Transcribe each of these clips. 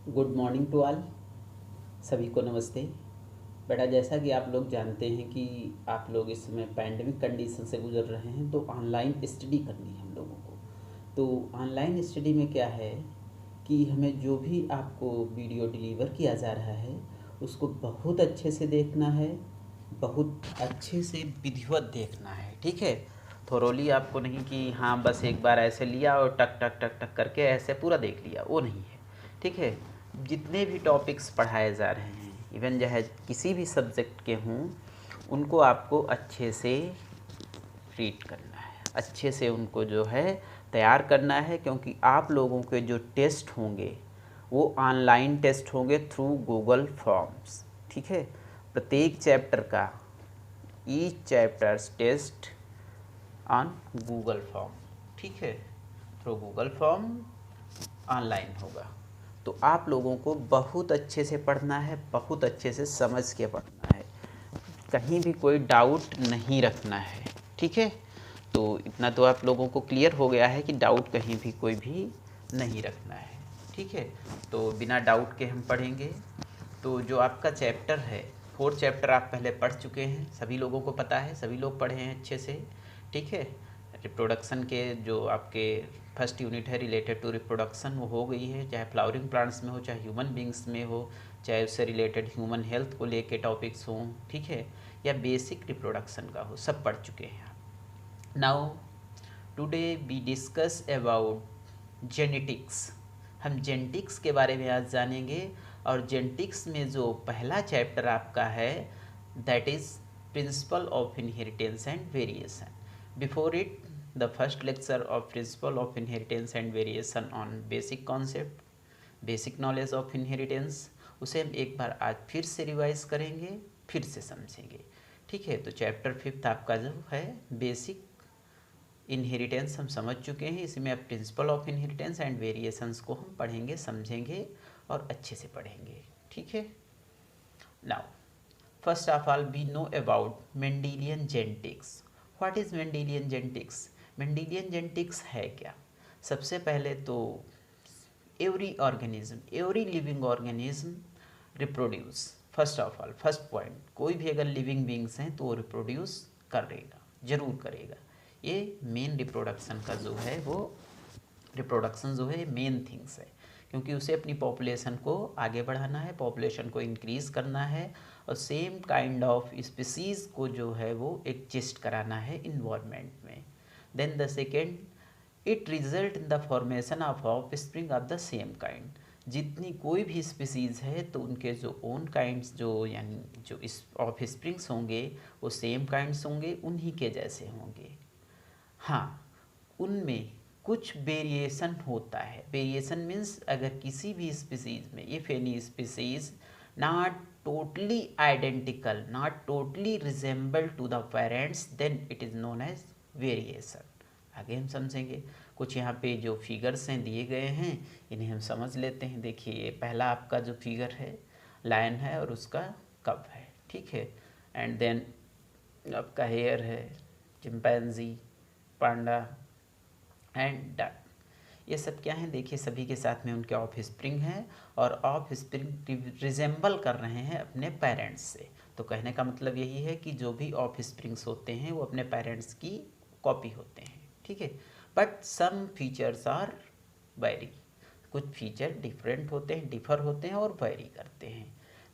Good morning to all. सभी को नमस्ते। बेटा, जैसा कि आप लोग जानते हैं कि आप लोग इस समय पैंडेमिक कंडीशन से गुजर रहे हैं, तो ऑनलाइन स्टडी करनी है हम लोगों को। तो ऑनलाइन स्टडी में क्या है कि हमें जो भी आपको वीडियो डिलीवर किया जा रहा है उसको बहुत अच्छे से देखना है, बहुत अच्छे से विधिवत देखना है। ठीक है, थोरोली आपको नहीं कि हाँ बस एक बार ऐसे लिया और टक टक टक टक करके ऐसे पूरा देख लिया, वो नहीं है। ठीक है, जितने भी टॉपिक्स पढ़ाए जा रहे हैं, इवन चाहे किसी भी सब्जेक्ट के हों, उनको आपको अच्छे से रीड करना है, अच्छे से उनको जो है तैयार करना है, क्योंकि आप लोगों के जो टेस्ट होंगे वो ऑनलाइन टेस्ट होंगे थ्रू गूगल फॉर्म्स। ठीक है, प्रत्येक चैप्टर का each chapters test on Google form. ठीक है, थ्रू गूगल फॉर्म ऑनलाइन होगा। तो आप लोगों को बहुत अच्छे से पढ़ना है, बहुत अच्छे से समझ के पढ़ना है, कहीं भी कोई डाउट नहीं रखना है। ठीक है, तो इतना तो आप लोगों को क्लियर हो गया है कि डाउट कहीं भी कोई भी नहीं रखना है। ठीक है, तो बिना डाउट के हम पढ़ेंगे। तो जो आपका चैप्टर है, 4 चैप्टर आप पहले पढ़ चुके हैं, सभी लोगों को पता है, सभी लोग पढ़े हैं अच्छे से। ठीक है, रिप्रोडक्शन के जो आपके फर्स्ट यूनिट है रिलेटेड टू रिप्रोडक्शन, वो हो गई है, चाहे फ्लावरिंग प्लांट्स में हो, चाहे ह्यूमन बींग्स में हो, चाहे उससे रिलेटेड ह्यूमन हेल्थ को लेके टॉपिक्स हों। ठीक है, या बेसिक रिप्रोडक्शन का हो, सब पढ़ चुके हैं आप। Now today we discuss about genetics. हम जेनेटिक्स के बारे में आज जानेंगे, और जेनेटिक्स में जो पहला चैप्टर आपका है that is principle of inheritance and variation. Before it the first lecture of principle of inheritance and variation on basic concept, basic knowledge of inheritance, उसे हम एक बार आज फिर से रिवाइज करेंगे, फिर से समझेंगे। ठीक है, तो चैप्टर 5 आपका जो है बेसिक इनहेरिटेंस हम समझ चुके हैं। इसमें अब principle of inheritance and variations को हम पढ़ेंगे, समझेंगे और अच्छे से पढ़ेंगे। ठीक है, now first of all we know about Mendelian genetics. What is Mendelian genetics? Mendelian genetics है क्या? सबसे पहले तो every organism, every living organism reproduce. First of all, first point, कोई भी अगर लिविंग बींग्स हैं तो वो रिप्रोड्यूस करेगा, जरूर करेगा। ये मेन रिप्रोडक्शन का जो है वो रिप्रोडक्शन जो है मेन थिंग्स है, क्योंकि उसे अपनी पॉपुलेशन को आगे बढ़ाना है, पॉपुलेशन को इंक्रीज़ करना है, और सेम काइंड ऑफ स्पीसीज़ को जो है वो एग्जिस्ट कराना है इन्वायरमेंट में। Then the second, it result in the formation of offspring of the same kind. जितनी कोई भी स्पीसीज़ है तो उनके जो ओन काइंड्स जो यानी जो इस ऑफ स्प्रिंग्स होंगे वो सेम काइंड्स होंगे, उन्हीं के जैसे होंगे। हाँ, उनमें कुछ वेरिएशन होता है। वेरिएशन मीन्स अगर किसी भी स्पीसीज में, if any species not totally identical, not totally resemble to the parents, then it is known as variation. आगे हम समझेंगे। कुछ यहाँ पे जो फिगर्स हैं दिए गए हैं, इन्हें हम समझ लेते हैं। देखिए, ये पहला आपका जो फिगर है लायन है और उसका कब है। ठीक है, एंड देन आपका हेयर है, चिंपैंजी, पांडा एंड डक। ये सब क्या हैं? देखिए, सभी के साथ में उनके ऑफ स्प्रिंग हैं, और ऑफ स्प्रिंग रिजेंबल कर रहे हैं अपने पेरेंट्स से। तो कहने का मतलब यही है कि जो भी ऑफ स्प्रिंग्स होते हैं वो अपने पेरेंट्स की कॉपी होते हैं। ठीक है, but some features are very, कुछ फीचर डिफरेंट होते हैं, डिफर होते हैं और वेरी करते हैं।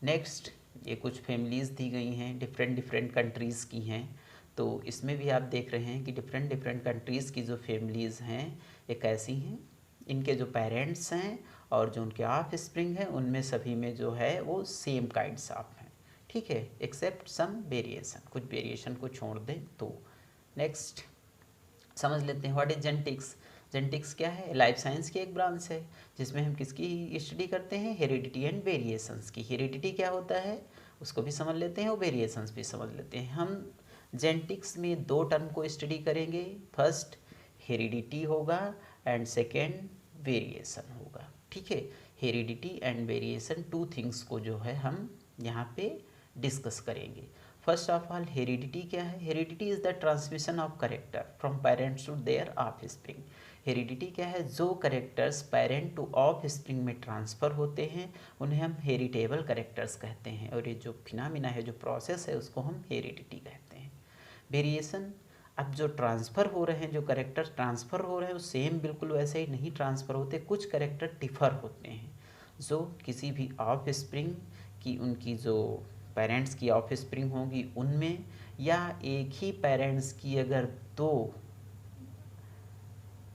नेक्स्ट, ये कुछ फैमिलीज़ दी गई हैं, डिफरेंट डिफरेंट कंट्रीज़ की हैं। तो इसमें भी आप देख रहे हैं कि डिफरेंट डिफरेंट कंट्रीज़ की जो फैमिलीज़ हैं ये कैसी हैं, इनके जो पेरेंट्स हैं और जो उनके ऑफ स्प्रिंग हैं, उनमें सभी में जो है वो सेम काइंड्स ऑफ हैं। ठीक है, एक्सेप्ट सम वेरिएशन, कुछ वेरिएशन को छोड़ दें तो। नेक्स्ट समझ लेते हैं व्हाट इज जेनेटिक्स। जेनेटिक्स क्या है? लाइफ साइंस की एक ब्रांच है जिसमें हम किसकी स्टडी करते हैं? हेरिडिटी एंड वेरिएशंस की। हेरिडिटी क्या होता है उसको भी समझ लेते हैं और वेरिएशंस भी समझ लेते हैं। हम जेनेटिक्स में दो टर्म को स्टडी करेंगे, फर्स्ट हेरिडिटी होगा एंड सेकेंड वेरिएशन होगा। ठीक है, heredity and variation, two things को जो है हम यहाँ पे डिस्कस करेंगे। फर्स्ट ऑफ ऑल, हेरिडिटी क्या है? Heredity is the transmission of character from parents to their offspring. Heredity क्या है? जो characters parent to offspring में ट्रांसफ़र होते हैं उन्हें हम हेरिटेबल करेक्टर्स कहते हैं, और ये जो फिनोमेना है, जो प्रोसेस है, उसको हम हेरिडिटी कहते हैं। वेरिएशन, अब जो ट्रांसफ़र हो रहे हैं, जो करेक्टर ट्रांसफ़र हो रहे हैं वो सेम बिल्कुल वैसे ही नहीं ट्रांसफ़र होते, कुछ करेक्टर डिफ़र होते हैं। जो किसी भी ऑफ स्प्रिंग की, उनकी जो पेरेंट्स की ऑफ स्प्रिंग होंगी उनमें, या एक ही पेरेंट्स की अगर दो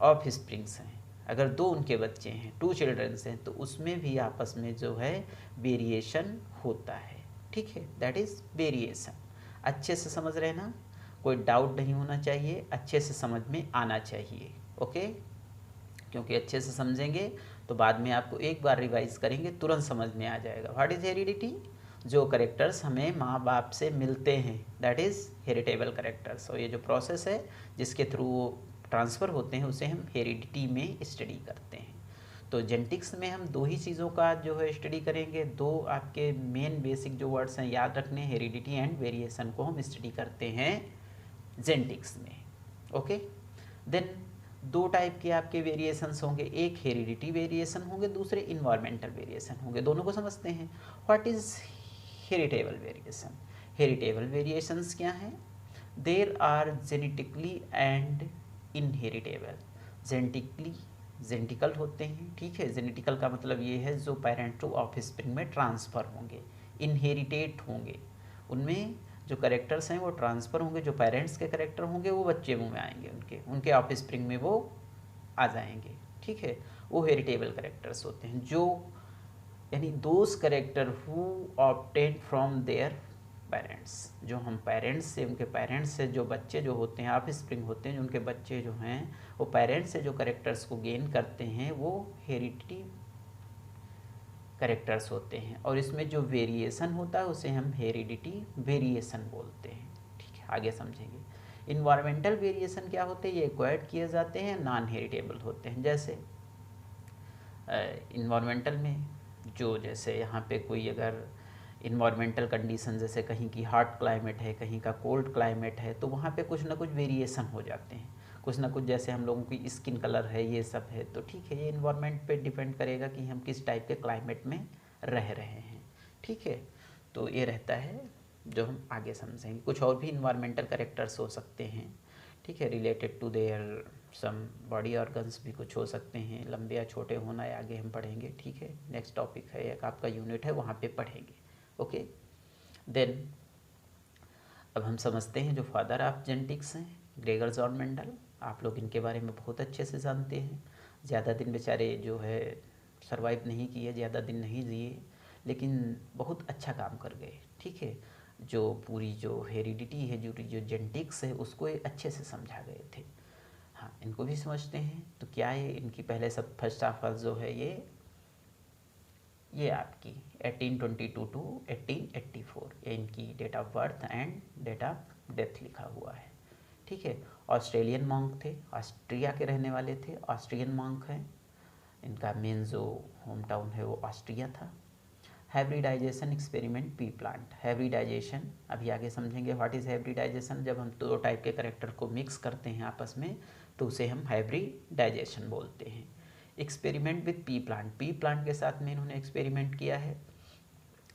ऑफ स्प्रिंग्स हैं, अगर दो उनके बच्चे हैं, 2 चिल्ड्रंस हैं, तो उसमें भी आपस में जो है वेरिएशन होता है। ठीक है, दैट इज़ वेरिएशन। अच्छे से समझ रहे ना, कोई डाउट नहीं होना चाहिए, अच्छे से समझ में आना चाहिए। ओके, क्योंकि अच्छे से समझेंगे तो बाद में आपको एक बार रिवाइज करेंगे तुरंत समझ में आ जाएगा। What is heredity? जो करेक्टर्स हमें माँ बाप से मिलते हैं, दैट इज़ हेरिटेबल करेक्टर्स। और ये जो प्रोसेस है जिसके थ्रू वो ट्रांसफ़र होते हैं उसे हम हेरिडिटी में स्टडी करते हैं। तो जेनेटिक्स में हम दो ही चीज़ों का जो है स्टडी करेंगे, दो आपके मेन बेसिक जो वर्ड्स हैं याद रखने, हेरिडिटी एंड वेरिएशन को हम स्टडी करते हैं जेनेटिक्स में। ओके, देन दो टाइप के आपके वेरिएशंस होंगे, एक हेरिडिटी वेरिएशन होंगे, दूसरे इन्वायरमेंटल वेरिएशन होंगे। दोनों को समझते हैं। What is heritable variation? Heritable variations क्या हैं? There are genetically and inheritable. Genetical होते हैं, ठीक है। जेनेटिकल का मतलब ये है जो पेरेंट टू ऑफ स्प्रिंग में ट्रांसफ़र होंगे, इनहेरिटेट होंगे, उनमें जो करेक्टर्स हैं वो ट्रांसफ़र होंगे, जो पेरेंट्स के करेक्टर होंगे वो बच्चे मुँह में आएंगे, उनके ऑफ स्प्रिंग में वो आ जाएंगे। ठीक है, वो हेरिटेबल करेक्टर्स होते हैं। जो यानी those character who obtain from their parents, जो हम पेरेंट्स से, उनके पेरेंट्स से जो बच्चे जो होते हैं, ऑफ स्प्रिंग होते हैं, उनके बच्चे जो हैं वो पेरेंट्स से जो करेक्टर्स को गेन करते हैं वो हेरिडिटी करेक्टर्स होते हैं। और इसमें जो वेरिएशन होता है उसे हम हेरिडिटी वेरिएशन बोलते हैं। ठीक है, आगे समझेंगे। इन्वायरमेंटल वेरिएशन क्या होते हैं? ये एक्वायर्ड किए जाते हैं, नॉन हेरिटेबल होते हैं। जैसे इन्वायरमेंटल में जो, जैसे यहाँ पे कोई अगर इन्वायरमेंटल कंडीशन, जैसे कहीं की हॉट क्लाइमेट है, कहीं का कोल्ड क्लाइमेट है, तो वहाँ पे कुछ ना कुछ वेरिएशन हो जाते हैं, कुछ ना कुछ। जैसे हम लोगों की स्किन कलर है, ये सब है, तो ठीक है, ये इन्वायरमेंट पे डिपेंड करेगा कि हम किस टाइप के क्लाइमेट में रह रहे हैं। ठीक है, तो ये रहता है जो हम आगे समझेंगे। कुछ और भी इन्वायरमेंटल करेक्टर्स हो सकते हैं, ठीक है, related to their some body organs भी कुछ हो सकते हैं, लंबे या छोटे होना है, आगे हम पढ़ेंगे। ठीक है, नेक्स्ट टॉपिक है, एक आपका यूनिट है, वहाँ पे पढ़ेंगे। ओके, देन अब हम समझते हैं जो फादर ऑफ जेनेटिक्स हैं, ग्रेगर जॉन मेंडल। आप लोग इनके बारे में बहुत अच्छे से जानते हैं। ज़्यादा दिन बेचारे जो है सरवाइव नहीं किए, ज़्यादा दिन नहीं जिए, लेकिन बहुत अच्छा काम कर गए। ठीक है, जो पूरी जो हेरिडिटी है, जो जेनेटिक्स है, उसको ये अच्छे से समझा गए थे। हाँ, इनको भी समझते हैं। तो क्या है इनकी, पहले सब फर्स्ट ऑफ ऑल जो है ये आपकी 1822 टू 1884, ये इनकी date of birth and date of death लिखा हुआ है। ठीक है, ऑस्ट्रेलियन मॉन्क थे, ऑस्ट्रिया के रहने वाले थे, ऑस्ट्रियन मॉन्क हैं। इनका मेन जो होम टाउन है वो ऑस्ट्रिया था। Hybridization experiment pea plant, hybridization अभी आगे समझेंगे। What is hybridization? जब हम दो टाइप के करेक्टर को मिक्स करते हैं आपस में तो उसे हम हाइब्रिडाइजेशन बोलते हैं। एक्सपेरिमेंट विथ पी प्लांट के साथ में इन्होंने एक्सपेरिमेंट किया है,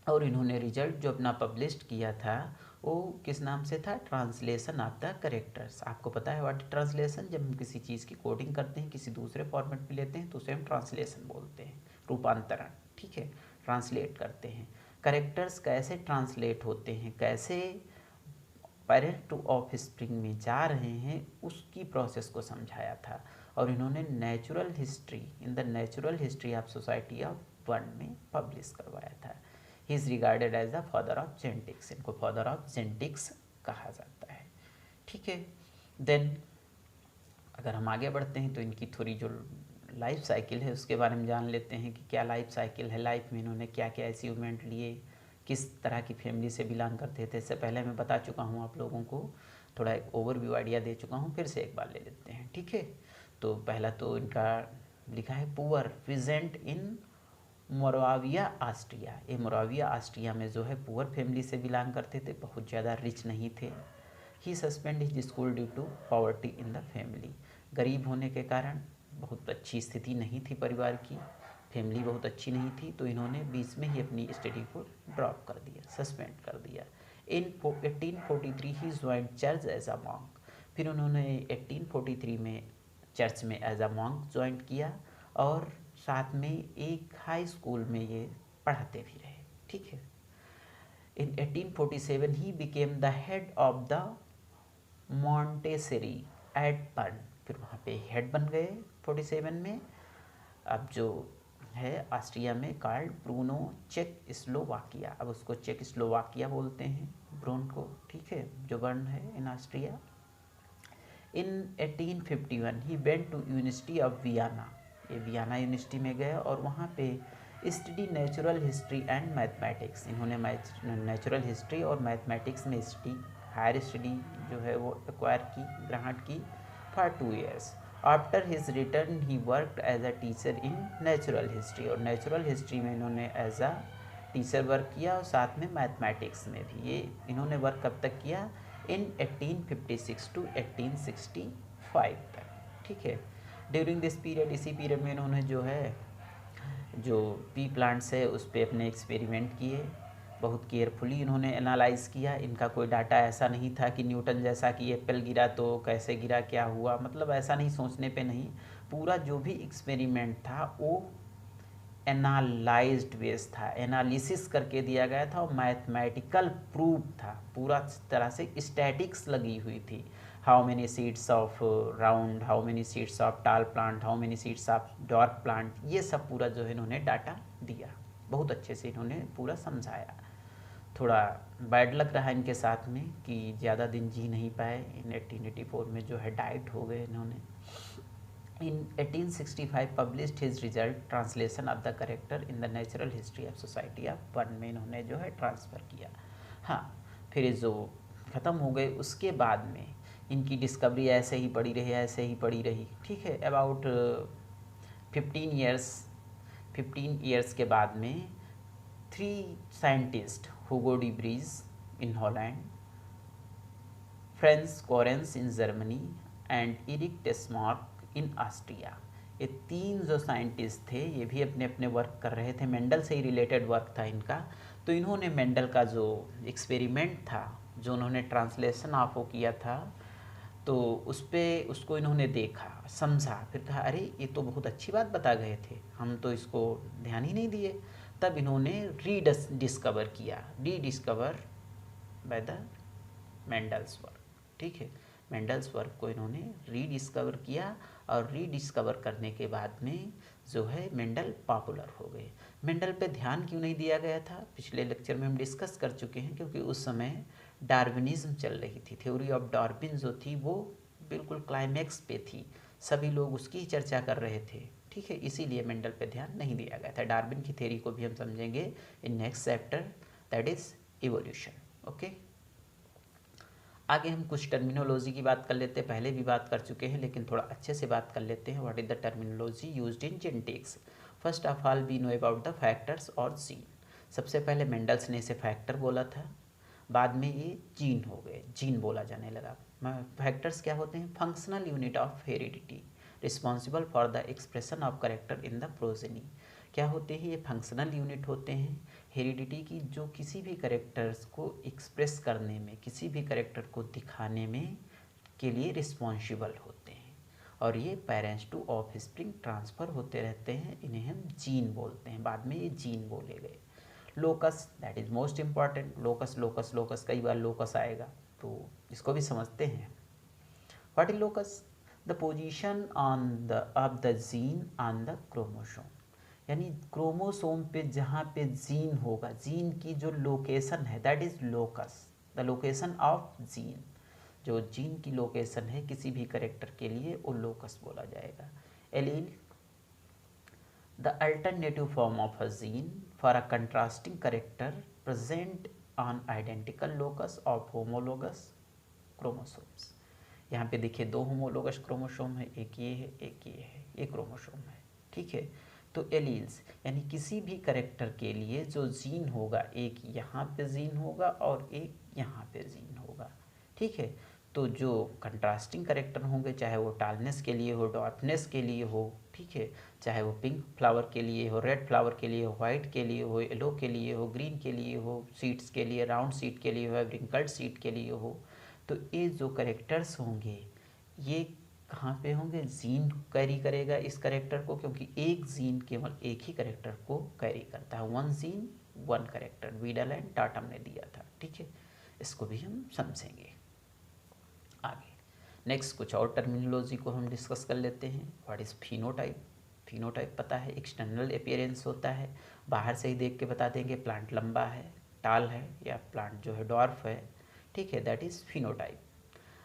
और इन्होंने रिजल्ट जो अपना पब्लिश्ड किया था वो किस नाम से था? Translation of the characters. आपको पता है व्हाट ट्रांसलेशन? जब हम किसी चीज़ की कोडिंग करते हैं, किसी दूसरे फॉर्मेट में लेते हैं तो उसे हम ट्रांसलेशन बोलते हैं, रूपांतरण। ठीक है, ट्रांसलेट करते हैं। करेक्टर्स कैसे ट्रांसलेट होते हैं, कैसे पेरेंट टू ऑफ स्प्रिंग में जा रहे हैं, उसकी प्रोसेस को समझाया था। और इन्होंने natural history, in the natural history of society of one में पब्लिश करवाया था। He is regarded as the father of genetics, इनको फादर ऑफ जेनेटिक्स कहा जाता है। ठीक है, देन अगर हम आगे बढ़ते हैं तो इनकी थोड़ी जो लाइफ साइकिल है उसके बारे में जान लेते हैं कि क्या लाइफ साइकिल है, लाइफ में इन्होंने क्या क्या अचीवमेंट लिए, किस तरह की फैमिली से बिलोंग करते थे। इससे पहले मैं बता चुका हूँ आप लोगों को, थोड़ा एक ओवरव्यू आइडिया दे चुका हूँ, फिर से एक बार ले लेते हैं। ठीक है, तो पहला तो इनका लिखा है poor present in Moravia Austria. ये मोराविया ऑस्ट्रिया में जो है पुअर फैमिली से बिलोंग करते थे, बहुत ज़्यादा रिच नहीं थे। He suspend his school due to poverty in the family, गरीब होने के कारण बहुत अच्छी स्थिति नहीं थी परिवार की, फैमिली बहुत अच्छी नहीं थी, तो इन्होंने बीच में ही अपनी स्टडी को ड्रॉप कर दिया, सस्पेंड कर दिया। In 1843 he join church as a monk. फिर उन्होंने 1843 में चर्च में एज अ मॉन्क ज्वाइन किया और साथ में एक हाई स्कूल में ये पढ़ाते भी रहे। ठीक है। In 1847 he became the head of the monastery at Brno. फिर वहाँ पे हेड बन गए 47 में। अब जो है ऑस्ट्रिया में कार्ल ब्रूनो चेक स्लोवाकिया, अब उसको चेक स्लोवाकिया बोलते हैं ब्रून को। ठीक है, जो बर्न है in Austria. In 1851 he went to university of Vienna. ये वियना यूनिवर्सिटी में गए और वहाँ पे study natural history and mathematics. इन्होंने नेचुरल हिस्ट्री और मैथमेटिक्स में स्टडी, हायर स्टडी जो है वो एक्वायर की, ग्रहण की for 2 years। After his return he worked as a teacher in natural history, और नेचुरल हिस्ट्री में इन्होंने एज अ टीचर वर्क किया और साथ में मैथमेटिक्स में भी। ये इन्होंने वर्क कब तक किया? इन 1856 टू 1865 तक। ठीक है। ड्यूरिंग दिस पीरियड, इसी पीरियड में इन्होंने जो है जो पी प्लांट्स है उस पर अपने एक्सपेरिमेंट किए। बहुत केयरफुली इन्होंने एनालाइज किया। इनका कोई डाटा ऐसा नहीं था कि न्यूटन जैसा कि एप्पल गिरा तो कैसे गिरा, क्या हुआ, मतलब ऐसा नहीं, सोचने पे नहीं। पूरा जो भी एक्सपेरिमेंट था वो एनालाइज्ड बेस था, एनालिसिस करके दिया गया था और मैथमेटिकल प्रूफ था। पूरा तरह से स्टैटिक्स लगी हुई थी। How many seeds of round, how many seeds of tall plant, how many seeds of dark plant, ये सब पूरा जो है इन्होंने डाटा दिया। बहुत अच्छे से इन्होंने पूरा समझाया। थोड़ा बैड लग रहा है इनके साथ में कि ज़्यादा दिन जी नहीं पाए। इन 1884 में जो है डाइट हो गए इन्होंने। In 1865 published his result translation of the character in the natural history of society of burn में इन्होंने जो है ट्रांसफ़र किया। हाँ, फिर जो ख़त्म हो गए उसके बाद में इनकी डिस्कवरी ऐसे ही पड़ी रही, ऐसे ही पड़ी रही। ठीक है। अबाउट 15 ईयर्स के बाद में 3 scientist, Hugo de Vries in Holland, France Correns in Germany and Erich Tschermak in Austria, ये 3 जो साइंटिस्ट थे ये भी अपने अपने वर्क कर रहे थे। मेंडल से ही रिलेटेड वर्क था इनका। तो इन्होंने मेंडल का जो एक्सपेरिमेंट था, जो उन्होंने ट्रांसलेशन ऑफ वो किया था, तो उसको इन्होंने देखा, समझा, फिर कहा अरे ये तो बहुत अच्छी बात बता गए थे, हम तो इसको ध्यान ही नहीं दिए। तब इन्होंने रीडिस्कवर किया, rediscover by the Mendel's work. ठीक है। मेंडल्स वर्क को इन्होंने रीडिस्कवर किया और रीडिस्कवर करने के बाद में जो है मेंडल पॉपुलर हो गए। मेंडल पे ध्यान क्यों नहीं दिया गया था, पिछले लेक्चर में हम डिस्कस कर चुके हैं, क्योंकि उस समय डार्विनिज्म चल रही थी। थ्योरी ऑफ डार्विन जो थी वो बिल्कुल क्लाइमैक्स पे थी, सभी लोग उसकी चर्चा कर रहे थे। ठीक है, इसीलिए मेंडल पे ध्यान नहीं दिया गया था। डार्विन की थ्योरी को भी हम समझेंगे in next chapter, that is evolution. Okay, आगे हम कुछ टर्मिनोलॉजी की बात कर लेते हैं। पहले भी बात कर चुके हैं लेकिन थोड़ा अच्छे से बात कर लेते हैं। What is the terminology used in genetics. First of all we know about the factors और जीन। सबसे पहले मेंडल्स ने इसे फैक्टर बोला था, बाद में ये जीन हो गए, जीन बोला जाने लगा। फैक्टर्स क्या होते हैं? Functional unit of heredity responsible for the expression of character in the progeny. क्या होते हैं? ये फंक्शनल यूनिट होते हैं हेरिडिटी की, जो किसी भी करेक्टर्स को एक्सप्रेस करने में, किसी भी करेक्टर को दिखाने में के लिए रिस्पॉन्सिबल होते हैं। और ये parents two of spring transfer होते रहते हैं, इन्हें हम जीन बोलते हैं। बाद में ये जीन बोले गए। Locus, that is most important. Locus locus locus, कई बार लोकस आएगा तो इसको भी समझते हैं। What is locus? The position on the of the gene on the chromosome, यानी क्रोमोसोम पे जहाँ पे जीन होगा, जीन की जो लोकेशन है, that is locus. The location of gene, जो जीन की लोकेशन है किसी भी करेक्टर के लिए, वो लोकस बोला जाएगा। Allele, the alternative form of a gene for a contrasting character present on identical locus of homologous chromosomes. यहाँ पे देखिए 2 होमोलोगस क्रोमोसोम है, एक ये है, एक ये है, ये क्रोमोसोम है। ठीक है। तो एलील्स यानी किसी भी करेक्टर के लिए जो जीन होगा, एक यहाँ पे जीन होगा और एक यहाँ पे जीन होगा। ठीक है। तो जो कंट्रास्टिंग करेक्टर होंगे, चाहे वो टालनेस के लिए हो, डार्कनेस के लिए हो, ठीक है, चाहे वो पिंक फ्लावर के लिए हो, रेड फ्लावर के लिए हो, वाइट के लिए हो, येलो के लिए हो, ग्रीन के लिए हो, सीड्स के लिए, राउंड सीड के लिए हो, रिंकल्ड सीड के लिए हो, तो ये जो करेक्टर्स होंगे ये कहाँ पे होंगे, जीन कैरी करेगा इस करेक्टर को, क्योंकि एक जीन केवल एक ही करेक्टर को कैरी करता है, one gene one character, Videl and टाटम ने दिया था, ठीक है। इसको भी हम समझेंगे आगे। नेक्स्ट कुछ और टर्मिनोलॉजी को हम डिस्कस कर लेते हैं। What is phenotype. फिनोटाइप पता है, एक्सटर्नल अपीयरेंस होता है, बाहर से ही देख के बता देंगे प्लांट लंबा है, टाल है, या प्लांट जो है डॉर्फ है, ठीक है, दैट इज़ फिनोटाइप।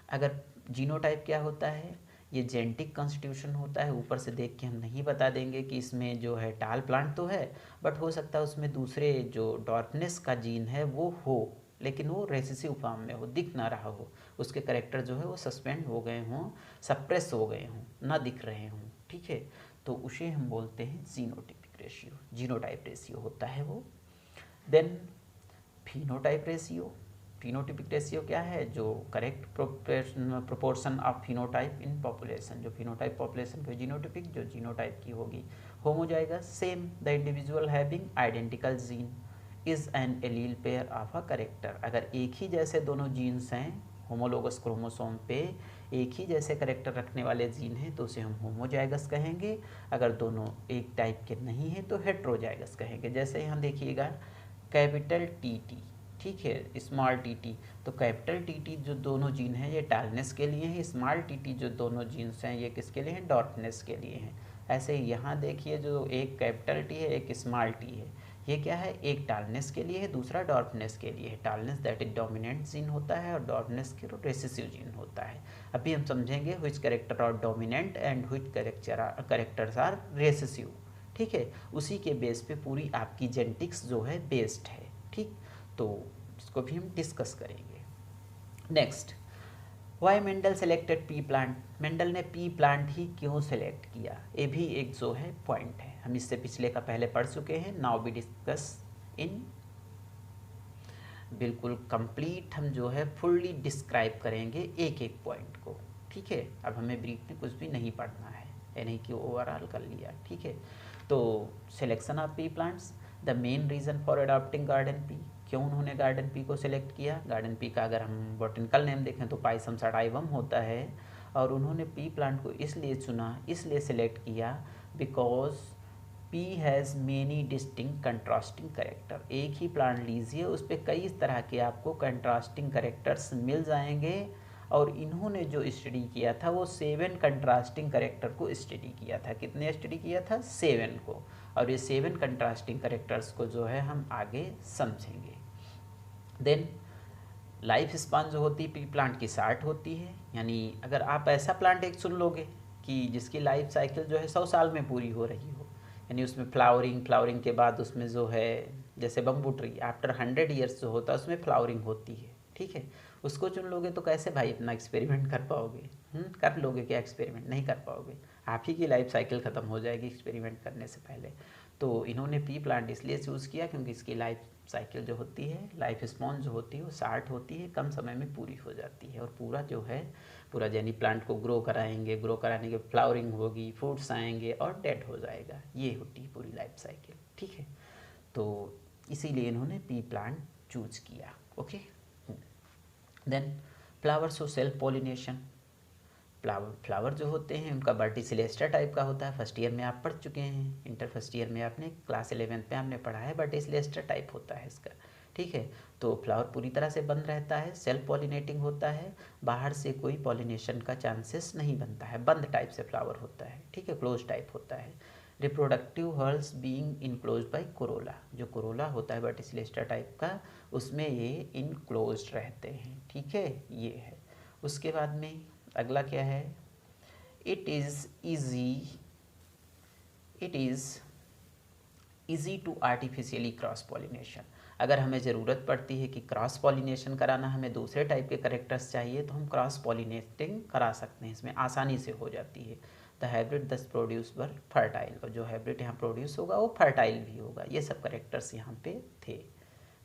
अगर जीनोटाइप क्या होता है, ये जेनेटिक कॉन्स्टिट्यूशन होता है, ऊपर से देख के हम नहीं बता देंगे कि इसमें जो है टाल प्लांट तो है, बट हो सकता है उसमें दूसरे जो डॉर्फनेस का जीन है वो हो, लेकिन वो रेसेसिव फॉर्म में हो, दिख ना रहा हो, उसके करेक्टर जो है वो सस्पेंड हो गए हों, सप्रेस हो गए हों, ना दिख रहे हों, ठीक है, तो उसे हम बोलते हैं जीनोटिपिक रेशियो, जीनोटाइप रेशियो होता है वो। Then phenotype ratio. Phenotypic ratio क्या है, जो correct proportion of phenotype in population, जो फिनोटाइप पॉपुलेशन पे जीनोटिपिक, जो जीनोटाइप की होगी homozygous, same the individual having identical gene is an allele pair of a character. अगर एक ही जैसे दोनों जीन्स हैं, होमोलोगस क्रोमोसोम पे एक ही जैसे करेक्टर रखने वाले जीन हैं तो उसे हम होमोजाइगस कहेंगे, अगर दोनों एक टाइप के नहीं हैं तो हेट्रोजाइगस कहेंगे। जैसे यहाँ देखिएगा कैपिटल टी टी, ठीक है, स्मॉल टी टी, तो कैपिटल टी टी जो दोनों जीन हैं ये टालनेस के लिए हैं, स्मॉल टी टी जो दोनों जीन्स हैं ये किसके लिए हैं, डॉर्फनेस के लिए हैं। ऐसे ही यहाँ देखिए जो एक कैपिटल टी है एक स्मॉल टी है, ये क्या है, एक टालनेस के लिए है, दूसरा डॉर्फनेस के लिए है। टालनेस दैट इज डोमिनेंट जीन होता है और डॉर्फनेस के रेसेसिव जीन होता है। अभी हम समझेंगे which character are dominant and which characters are recessive, ठीक है, उसी के बेस पे पूरी आपकी जेनेटिक्स जो है बेस्ड है, ठीक, तो इसको भी हम डिस्कस करेंगे। Next, why Mendel selected pea plant, Mendel ने पी प्लांट ही क्यों सेलेक्ट किया, ये भी एक जो है पॉइंट है, हम इससे पिछले का पहले पढ़ चुके हैं। नाउ वी डिस्कस इन बिल्कुल कंप्लीट, हम जो है फुल्ली डिस्क्राइब करेंगे एक एक पॉइंट को, ठीक है। अब हमें ब्रीफ में कुछ भी नहीं पढ़ना है, ये नहीं कि ओवरऑल कर लिया, ठीक है। तो selection of P plants, the main reason for adopting garden pea, क्यों उन्होंने गार्डन पी को सिलेक्ट किया। गार्डन पी का अगर हम बॉटनिकल नेम देखें तो पाइसम सटाइवम होता है, और उन्होंने पी प्लांट को इसलिए चुना, इसलिए सिलेक्ट किया because P has many distinct contrasting character. एक ही प्लांट लीजिए, उस पर कई तरह के आपको कंट्रास्टिंग करेक्टर्स मिल जाएंगे, और इन्होंने जो स्टडी किया था वो 7 कंट्रास्टिंग करेक्टर को स्टडी किया था। कितने स्टडी किया था, 7 को, और ये 7 कंट्रास्टिंग करेक्टर्स को जो है हम आगे समझेंगे। देन लाइफ स्पान जो होती है पी प्लांट की 60 होती है, यानी अगर आप ऐसा प्लांट एक चुन लोगे कि जिसकी लाइफ साइकिल जो है 100 साल में पूरी हो रही हो, यानी उसमें फ्लावरिंग के बाद उसमें जो है, जैसे बम्बू ट्री आफ्टर 100 ईयर्स जो होता है उसमें फ्लावरिंग होती है, ठीक है, उसको चुन लोगे तो कैसे भाई अपना एक्सपेरिमेंट कर पाओगे, कर लोगे क्या एक्सपेरिमेंट, नहीं कर पाओगे, आप ही की लाइफ साइकिल ख़त्म हो जाएगी एक्सपेरिमेंट करने से पहले। तो इन्होंने पी प्लांट इसलिए चूज़ किया क्योंकि इसकी लाइफ साइकिल जो होती है, लाइफ स्पॉन जो होती है वो 60 होती है, कम समय में पूरी हो जाती है, और पूरा जो है पूरा यानी प्लांट को ग्रो कराएंगे, ग्रो कराने के फ्लावरिंग होगी, फ्रूट्स आएंगे और डेड हो जाएगा, ये होती है पूरी लाइफ साइकिल, ठीक है। तो इसीलिए इन्होंने पी प्लांट चूज किया, ओके। देन फ्लावर्स और सेल्फ पॉलिनेशन, फ्लावर जो होते हैं उनका वर्टिसिलेस्टर टाइप का होता है, फर्स्ट ईयर में आप पढ़ चुके हैं, इंटर फर्स्ट ईयर में आपने क्लास 11th में आपने पढ़ा है, वर्टिसिलेस्टर टाइप होता है इसका, ठीक है। तो फ्लावर पूरी तरह से बंद रहता है, सेल्फ पॉलिनेटिंग होता है, बाहर से कोई पॉलिनेशन का चांसेस नहीं बनता है, बंद टाइप से फ्लावर होता है, ठीक है, क्लोज टाइप होता है। Reproductive hurls being enclosed bye Corolla, जो कोरोला होता है वर्टिसिलेस्टर टाइप का, उसमें ये इनक्लोज्ड रहते हैं, ठीक है, ये है। उसके बाद में अगला क्या है, it is easy to artificially cross pollination. अगर हमें ज़रूरत पड़ती है कि क्रॉस पॉलिनेशन कराना, हमें दूसरे टाइप के करेक्टर्स चाहिए तो हम क्रॉस पॉलिनेटिंग करा सकते हैं, इसमें आसानी से हो जाती है। द हाइब्रिड दस प्रोड्यूस वर फर्टाइल, और जो हाइब्रिड यहाँ प्रोड्यूस होगा वो फर्टाइल भी होगा, ये सब करेक्टर्स यहाँ पे थे।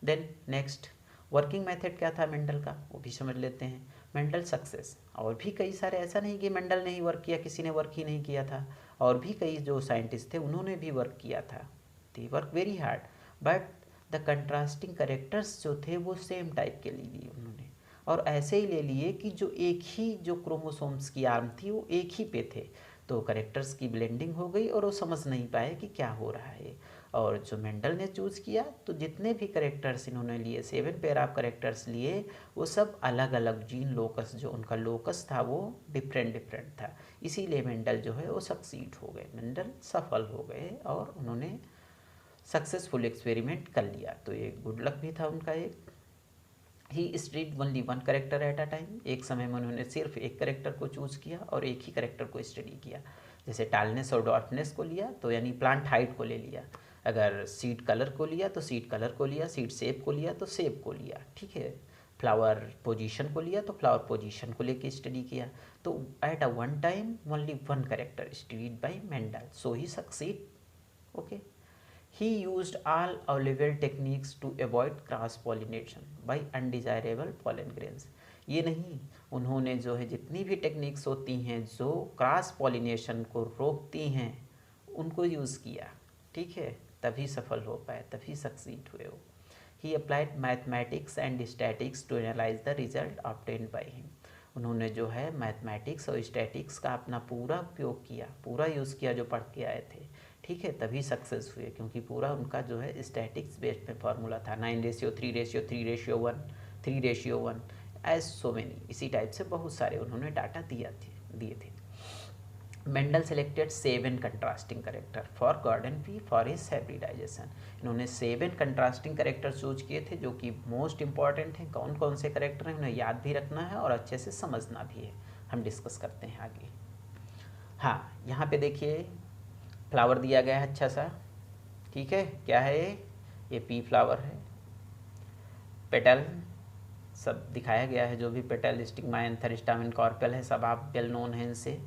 देन नेक्स्ट वर्किंग मेथड क्या था मेंडल का, वो भी समझ लेते हैं। Mendel success. और भी कई सारे, ऐसा नहीं कि मेंडल ने ही वर्क किया, किसी ने वर्क ही नहीं किया था, और भी कई जो साइंटिस्ट थे उन्होंने भी वर्क किया था। They work very hard, but the contrasting characters जो थे वो सेम टाइप के ले लिए उन्होंने, और ऐसे ही ले लिए कि जो एक ही जो क्रोमोसोम्स की आर्म थी वो एक ही पे थे, तो करेक्टर्स की ब्लेंडिंग हो गई और वो समझ नहीं पाए कि क्या हो रहा है। और जो मेंडल ने चूज़ किया, तो जितने भी करेक्टर्स इन्होंने लिए, 7 पेयर ऑफ करेक्टर्स लिए, वो सब अलग अलग जीन लोकस, जो उनका लोकस था वो डिफरेंट डिफरेंट था। इसीलिए मेंडल जो है वो सक्सीड हो गए, मेंडल सफल हो गए और उन्होंने सक्सेसफुल एक्सपेरिमेंट कर लिया। तो ये गुड लक भी था उनका एक। He studied only one character at a time, एक समय में उन्होंने सिर्फ एक करेक्टर को चूज़ किया और एक ही करेक्टर को स्टडी किया। जैसे टालनेस और डॉर्फनेस को लिया तो यानी प्लांट हाइट को ले लिया, अगर सीड कलर को लिया तो सीड कलर को लिया, सीड शेप को लिया तो शेप को लिया, ठीक है। फ्लावर पोजीशन को लिया तो फ्लावर पोजीशन को लेके स्टडी किया। तो at a one time only one character studied by Mendel, so he succeed. Okay. He used all available techniques to avoid cross pollination by undesirable pollen grains। ये नहीं, उन्होंने जो है जितनी भी टेक्निक्स होती हैं जो क्रॉस पॉलिनेशन को रोकती हैं उनको यूज़ किया, ठीक है, तभी सफल हो पाए, तभी सक्सीड हुए वो। He applied mathematics and statics to analyse the result obtained by him. उन्होंने जो है मैथमेटिक्स और स्टैटिक्स का अपना पूरा उपयोग किया, पूरा यूज़ किया जो पढ़ के आए थे, ठीक है, तभी सक्सेस हुए, क्योंकि पूरा उनका जो है स्टैटिक्स बेस्ड पे फार्मूला था, 9:3:3:1 3:1 एज सो मैनी, इसी टाइप से बहुत सारे उन्होंने डाटा दिए थे। Mendel selected 7 contrasting character for garden pea for his hybridization. इन्होंने 7 कंट्रास्टिंग करेक्टर चूज किए थे जो कि मोस्ट इंपॉर्टेंट हैं। कौन कौन से करेक्टर हैं उन्हें याद भी रखना है और अच्छे से समझना भी है, हम डिस्कस करते हैं आगे। हाँ, यहाँ पे देखिए फ्लावर दिया गया है अच्छा सा, ठीक है, क्या है ये पी फ्लावर है। पेटल सब दिखाया गया है, जो भी पेटल, स्टिग्मा, एंथर, स्टामेन, कॉर्पेल है, सब आप वेल नोन हैं इनसे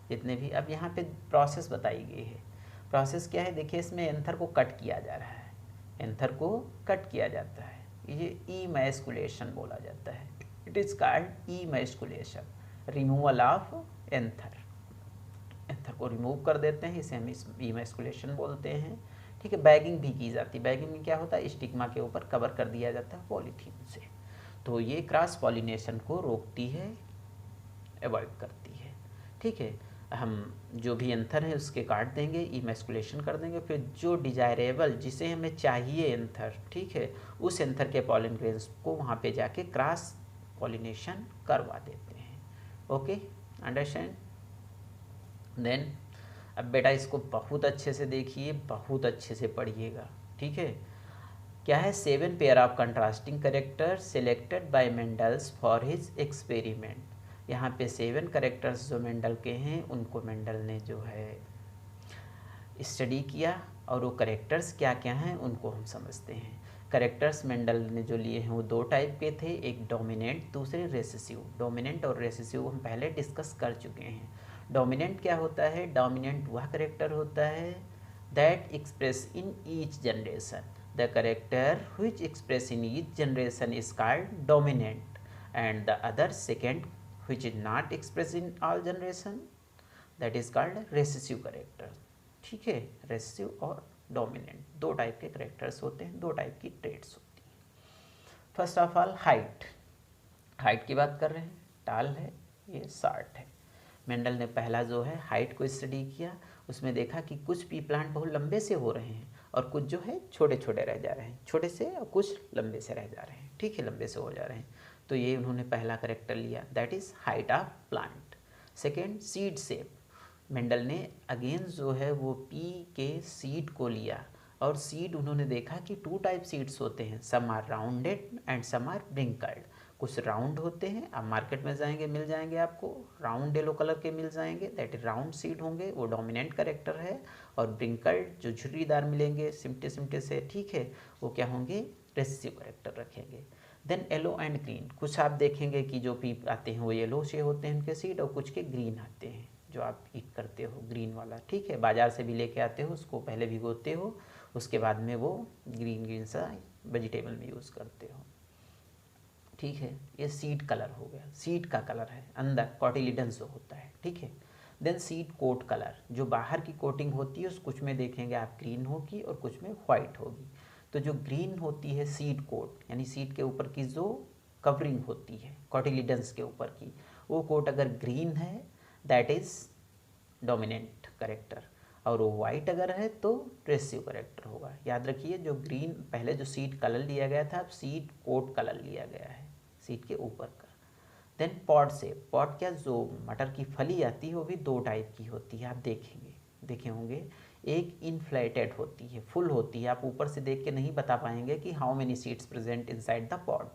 जितने भी। अब यहाँ पे प्रोसेस बताई गई है। प्रोसेस क्या है, देखिए इसमें एंथर को कट किया जा रहा है, एंथर को कट किया जाता है, ये इमैस्कुलेशन बोला जाता है। It is called emasculation, removal of anther. Anther को रिमूव कर देते हैं, इसे हम इमैस्कुलेशन बोलते हैं, ठीक है। बैगिंग भी की जाती है। बैगिंग में क्या होता है, स्टिग्मा के ऊपर कवर कर दिया जाता है पॉलीथीन से, तो ये क्रॉस पॉलिनेशन को रोकती है, अवॉइड करती है, ठीक है। हम जो भी एंथर है उसके काट देंगे, इमैस्कुलेशन कर देंगे, फिर जो डिजायरेबल जिसे हमें चाहिए एंथर, ठीक है, उस एंथर के पॉलन ग्रेन्स को वहाँ पे जाके क्रॉस पॉलिनेशन करवा देते हैं। Okay, understand. देन अब बेटा इसको बहुत अच्छे से देखिए, बहुत अच्छे से पढ़िएगा, ठीक है। क्या है, 7 pair of contrasting character selected by Mendel's for his experiment. यहाँ पे 7 करेक्टर्स जो मेंडल के हैं उनको मेंडल ने जो है स्टडी किया, और वो करेक्टर्स क्या क्या हैं उनको हम समझते हैं। करेक्टर्स मेंडल ने जो लिए हैं वो 2 टाइप के थे, एक डोमिनेंट, दूसरे रेसेसिव। डोमिनेंट और रेसेसिव हम पहले डिस्कस कर चुके हैं। डोमिनेंट क्या होता है, डोमिनेंट वह करेक्टर होता है that express in each generation, the character which express in each generation is called dominant, and the other second which is not expressed in all generation that is called recessive character, ठीक है। Recessive और dominant 2 type के characters होते हैं, 2 type की traits होती हैं। First of all height, height की बात कर रहे हैं, टाल है, ये शार्ट है। मेंडल ने पहला जो है हाइट को स्टडी किया, उसमें देखा कि कुछ पी प्लांट बहुत लंबे से हो रहे हैं और कुछ जो है छोटे छोटे रह जा रहे हैं, छोटे से, और कुछ लंबे से रह जा रहे हैं, ठीक है, लंबे से हो जा रहे हैं। तो ये उन्होंने पहला करेक्टर लिया, that is height of plant. Second, seed shape. Mendel ने अगेन जो है वो पी के सीड को लिया, और सीड उन्होंने देखा कि 2 टाइप सीड्स होते हैं, some are rounded and some are wrinkled. कुछ राउंड होते हैं, आप मार्केट में जाएंगे मिल जाएंगे आपको, राउंड येलो कलर के मिल जाएंगे, दैट इज राउंड सीड होंगे, वो डोमिनेंट करेक्टर है। और ब्रिंकल्ड जो झुर्रीदार मिलेंगे सिमटे सिमटे से, ठीक है, वो क्या होंगे, रेसेसिव करेक्टर रखेंगे। देन येलो एंड ग्रीन, कुछ आप देखेंगे कि जो पीप आते हैं वो येलो से होते हैं उनके सीड, और कुछ के ग्रीन आते हैं जो आप ईट करते हो, ग्रीन वाला, ठीक है, बाज़ार से भी लेके आते हो, उसको पहले भिगोते हो, उसके बाद में वो ग्रीन ग्रीन सा वेजिटेबल में यूज़ करते हो। ठीक है, ये सीड कलर हो गया, सीड का कलर है अंदर कॉटिलिडन्स जो होता है, ठीक है। देन सीड कोट कलर, जो बाहर की कोटिंग होती है उस कुछ में देखेंगे आप ग्रीन होगी और कुछ में वाइट होगी। तो जो ग्रीन होती है सीड कोट, यानी सीड के ऊपर की जो कवरिंग होती है कॉटिलिडन्स के ऊपर की, वो कोट अगर ग्रीन है दैट इज़ डोमिनेंट करेक्टर, और वो वाइट अगर है तो रेसिव करेक्टर होगा। याद रखिए, जो ग्रीन पहले जो सीड कलर लिया गया था, अब सीड कोट कलर लिया गया है सीड के ऊपर का। देन पॉड शेप, पॉड क्या, जो मटर की फली आती है वो भी दो टाइप की होती है, आप देखे होंगे। एक इनफ्लेटेड होती है, फुल होती है, आप ऊपर से देख के नहीं बता पाएंगे कि how many seeds present inside the pod.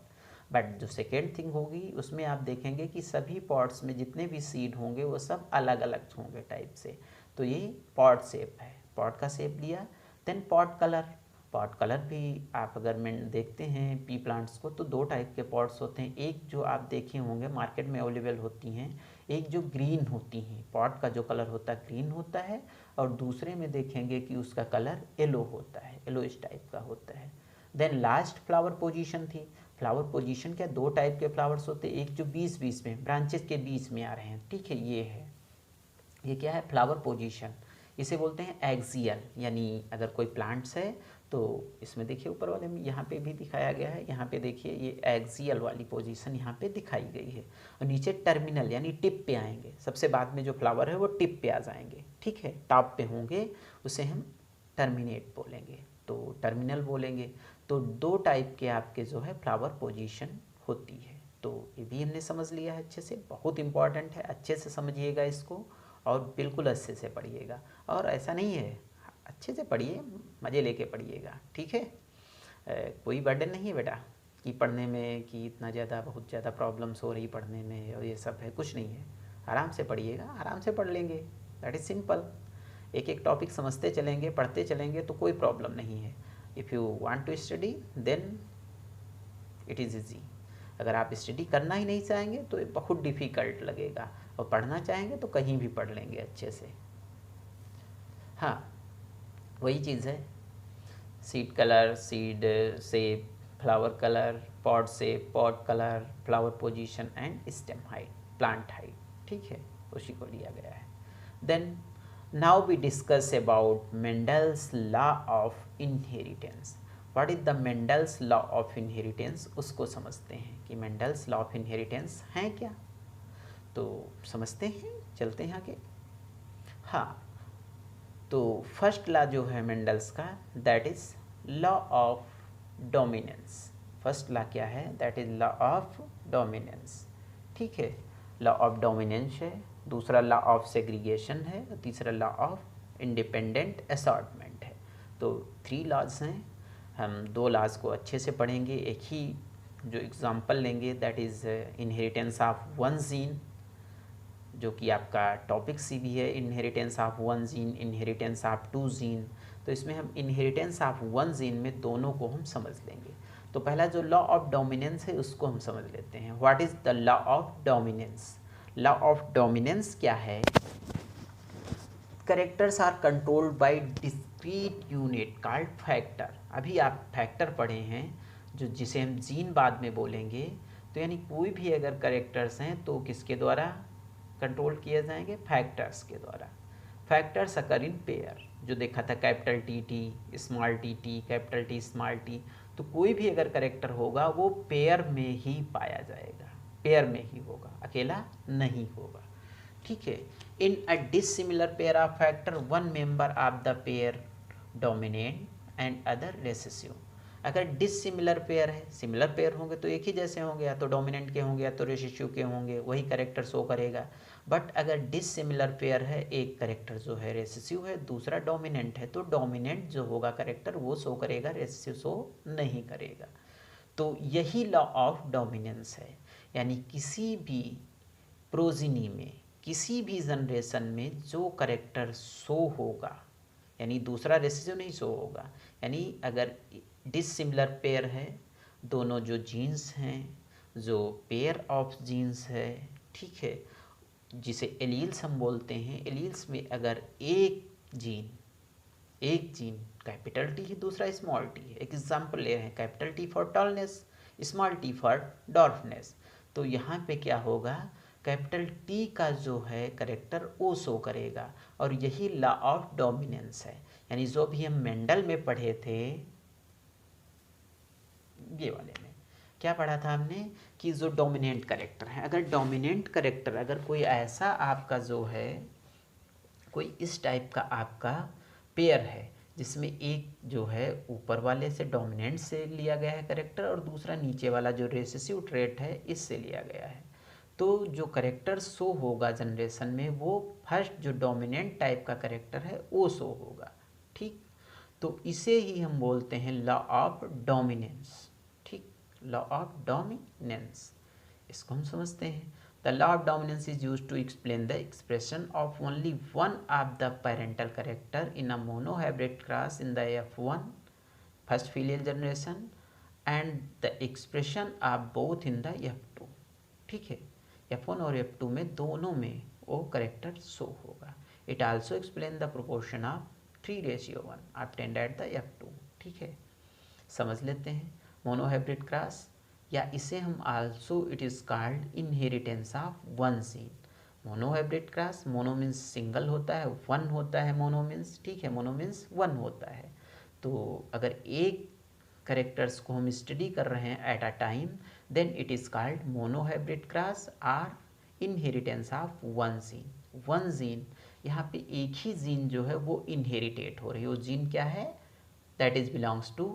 But जो सेकेंड थिंग होगी उसमें आप देखेंगे कि सभी पॉड्स में जितने भी सीड होंगे वो सब अलग अलग होंगे टाइप से। तो ये पॉड शेप है, पॉड का शेप लिया। Then pod colour, pod colour भी आप अगर मैं देखते हैं पी प्लांट्स को तो दो टाइप के पॉट्स होते हैं। एक जो आप देखे होंगे मार्केट में अवेलेबल होती हैं, एक जो ग्रीन होती हैं, पॉट का जो कलर होता है ग्रीन होता है, और दूसरे में देखेंगे कि उसका कलर येलो होता है, येलोइश टाइप का होता है। देन लास्ट फ्लावर पोजीशन थी। फ्लावर पोजीशन क्या, दो टाइप के फ्लावर्स होते हैं, एक जो बीच बीच में ब्रांचेस के बीच में आ रहे हैं, ठीक है, ये है, ये क्या है, फ्लावर पोजीशन। इसे बोलते हैं एक्सियल, यानी अगर कोई प्लांट्स है तो इसमें देखिए ऊपर वाले में यहाँ पे भी दिखाया गया है, यहाँ पे देखिए ये एक्सियल वाली पोजीशन यहाँ पे दिखाई गई है, और नीचे टर्मिनल यानी टिप पे आएंगे, सबसे बाद में जो फ्लावर है वो टिप पे आ जाएंगे, ठीक है, टॉप पे होंगे, उसे हम टर्मिनेट बोलेंगे, तो टर्मिनल बोलेंगे। तो दो टाइप के आपके जो है फ्लावर पोजीशन होती है। तो ये भी हमने समझ लिया है अच्छे से, बहुत इंपॉर्टेंट है, अच्छे से समझिएगा इसको और बिल्कुल अच्छे से पढ़िएगा। और ऐसा नहीं है, अच्छे से पढ़िए, मज़े लेके पढ़िएगा, ठीक है। कोई बर्डन नहीं है बेटा कि पढ़ने में कि इतना ज़्यादा बहुत ज़्यादा प्रॉब्लम्स हो रही पढ़ने में और ये सब है, कुछ नहीं है। आराम से पढ़िएगा, आराम से पढ़ लेंगे, दैट इज़ सिंपल। एक एक टॉपिक समझते चलेंगे, पढ़ते चलेंगे तो कोई प्रॉब्लम नहीं है। If you want to study then it is easy. अगर आप स्टडी करना ही नहीं चाहेंगे तो ये बहुत डिफ़िकल्ट लगेगा, और पढ़ना चाहेंगे तो कहीं भी पढ़ लेंगे अच्छे से। हाँ, वही चीज़ है, seed colour, seed shape, flower colour, pod shape, pod colour, flower position and stem height, plant height, ठीक है, उसी को लिया गया है। Then now we discuss about Mendel's law of inheritance. What is the Mendel's law of inheritance, उसको समझते हैं कि मेंडल्स लॉ ऑफ इनहेरिटेंस है क्या, तो समझते हैं, चलते हैं आगे। हाँ, तो फर्स्ट लॉ जो है मेंडल्स का, that is law of dominance. First law क्या है, that is law of dominance, ठीक है, लॉ ऑफ डोमिनेंस है। दूसरा लॉ ऑफ सेग्रीगेशन है, और तीसरा लॉ ऑफ इंडिपेंडेंट असॉर्टमेंट है। तो 3 लॉज हैं, हम 2 लॉज को अच्छे से पढ़ेंगे। एक ही जो एग्जांपल लेंगे that is inheritance of one gene, जो कि आपका टॉपिक सी भी है, inheritance of one gene, inheritance of 2 gene. तो इसमें हम इनहेरिटेंस ऑफ वन जीन में दोनों को हम समझ लेंगे। तो पहला जो लॉ ऑफ डोमिनेंस है उसको हम समझ लेते हैं। What is the law of dominance. Law of dominance क्या है, characters are controlled by discrete unit called factor. अभी आप फैक्टर पढ़े हैं, जो जिसे हम जीन बाद में बोलेंगे। तो यानी कोई भी अगर करेक्टर्स हैं तो किसके द्वारा कंट्रोल किए जाएंगे, फैक्टर्स के द्वारा। फैक्टर्स अकर इन पेयर, जो देखा था capital T T, small T T, capital T small T. तो कोई भी अगर करेक्टर होगा वो पेयर में ही पाया जाएगा, पेयर में ही होगा, अकेला नहीं होगा, ठीक है। In a dissimilar pair of factor one member of the pair dominant and other recessive. अगर डिसिमिलर पेयर है, सिमिलर पेयर होंगे तो एक ही जैसे होंगे, या तो डोमिनेंट के होंगे या तो रेसिसिव के होंगे, वही करेक्टर शो करेगा। बट अगर डिसिमिलर पेयर है, एक करेक्टर जो है रेसिसिव है, दूसरा डोमिनेंट है, तो डोमिनेंट जो होगा करेक्टर वो शो करेगा, रेसिसिव शो नहीं करेगा। तो यही लॉ ऑफ डोमिनेंस है, यानी किसी भी प्रोजिनी में, किसी भी जनरेशन में जो करेक्टर शो होगा, यानी दूसरा रेसिसिव नहीं शो होगा। यानी अगर डिसिमिलर पेयर है, दोनों जो जीन्स हैं, जो पेयर ऑफ जीन्स है, ठीक है, जिसे एलील्स हम बोलते हैं। एलील्स में अगर एक जीन कैपिटल टी है, दूसरा स्मॉल टी है। एक एग्जांपल ले रहे हैं, capital T for tallness, small T for dwarfness. तो यहाँ पे क्या होगा, कैपिटल टी का जो है करेक्टर ओ शो करेगा, और यही लॉ ऑफ डोमिनेंस है। यानी जो भी हम मेंडल में पढ़े थे, ये वाले में क्या पढ़ा था हमने कि जो डोमिनेंट करेक्टर है, अगर डोमिनेंट करेक्टर, अगर कोई ऐसा आपका जो है, कोई इस टाइप का आपका पेयर है जिसमें एक जो है ऊपर वाले से डोमिनेंट से लिया गया है करेक्टर, और दूसरा नीचे वाला जो रेसेसिव ट्रेट है इससे लिया गया है, तो जो करेक्टर शो होगा जनरेशन में, वो फर्स्ट जो डोमिनेंट टाइप का करेक्टर है वो शो होगा। ठीक, तो इसे ही हम बोलते हैं लॉ ऑफ डोमिनेंस। ठीक, लॉ ऑफ डोमिनेंस, इसको हम समझते हैं। The law of dominance is use to explain the expression of only one of the parental character in a monohybrid cross in the F1 first filial generation and the expression of both in the F2। ठीक है, F1 और F2 में दोनों में वो character show होगा। It also explain the proportion of 3:1 obtained at the F2। ठीक है, समझ लेते हैं। मोनोहाइब्रिड क्रॉस, या इसे हम also it is called inheritance of one gene. Monohybrid cross, mono means single होता है, वन होता है मोनो मीन्स। ठीक है, मोनो मीन्स वन होता है। तो अगर एक करेक्टर्स को हम स्टडी कर रहे हैं at a time, then it is called monohybrid cross or inheritance of one gene. One gene, यहाँ पे एक ही जीन जो है वो इनहेरिटेट हो रही है। वो जीन क्या है, that is belongs to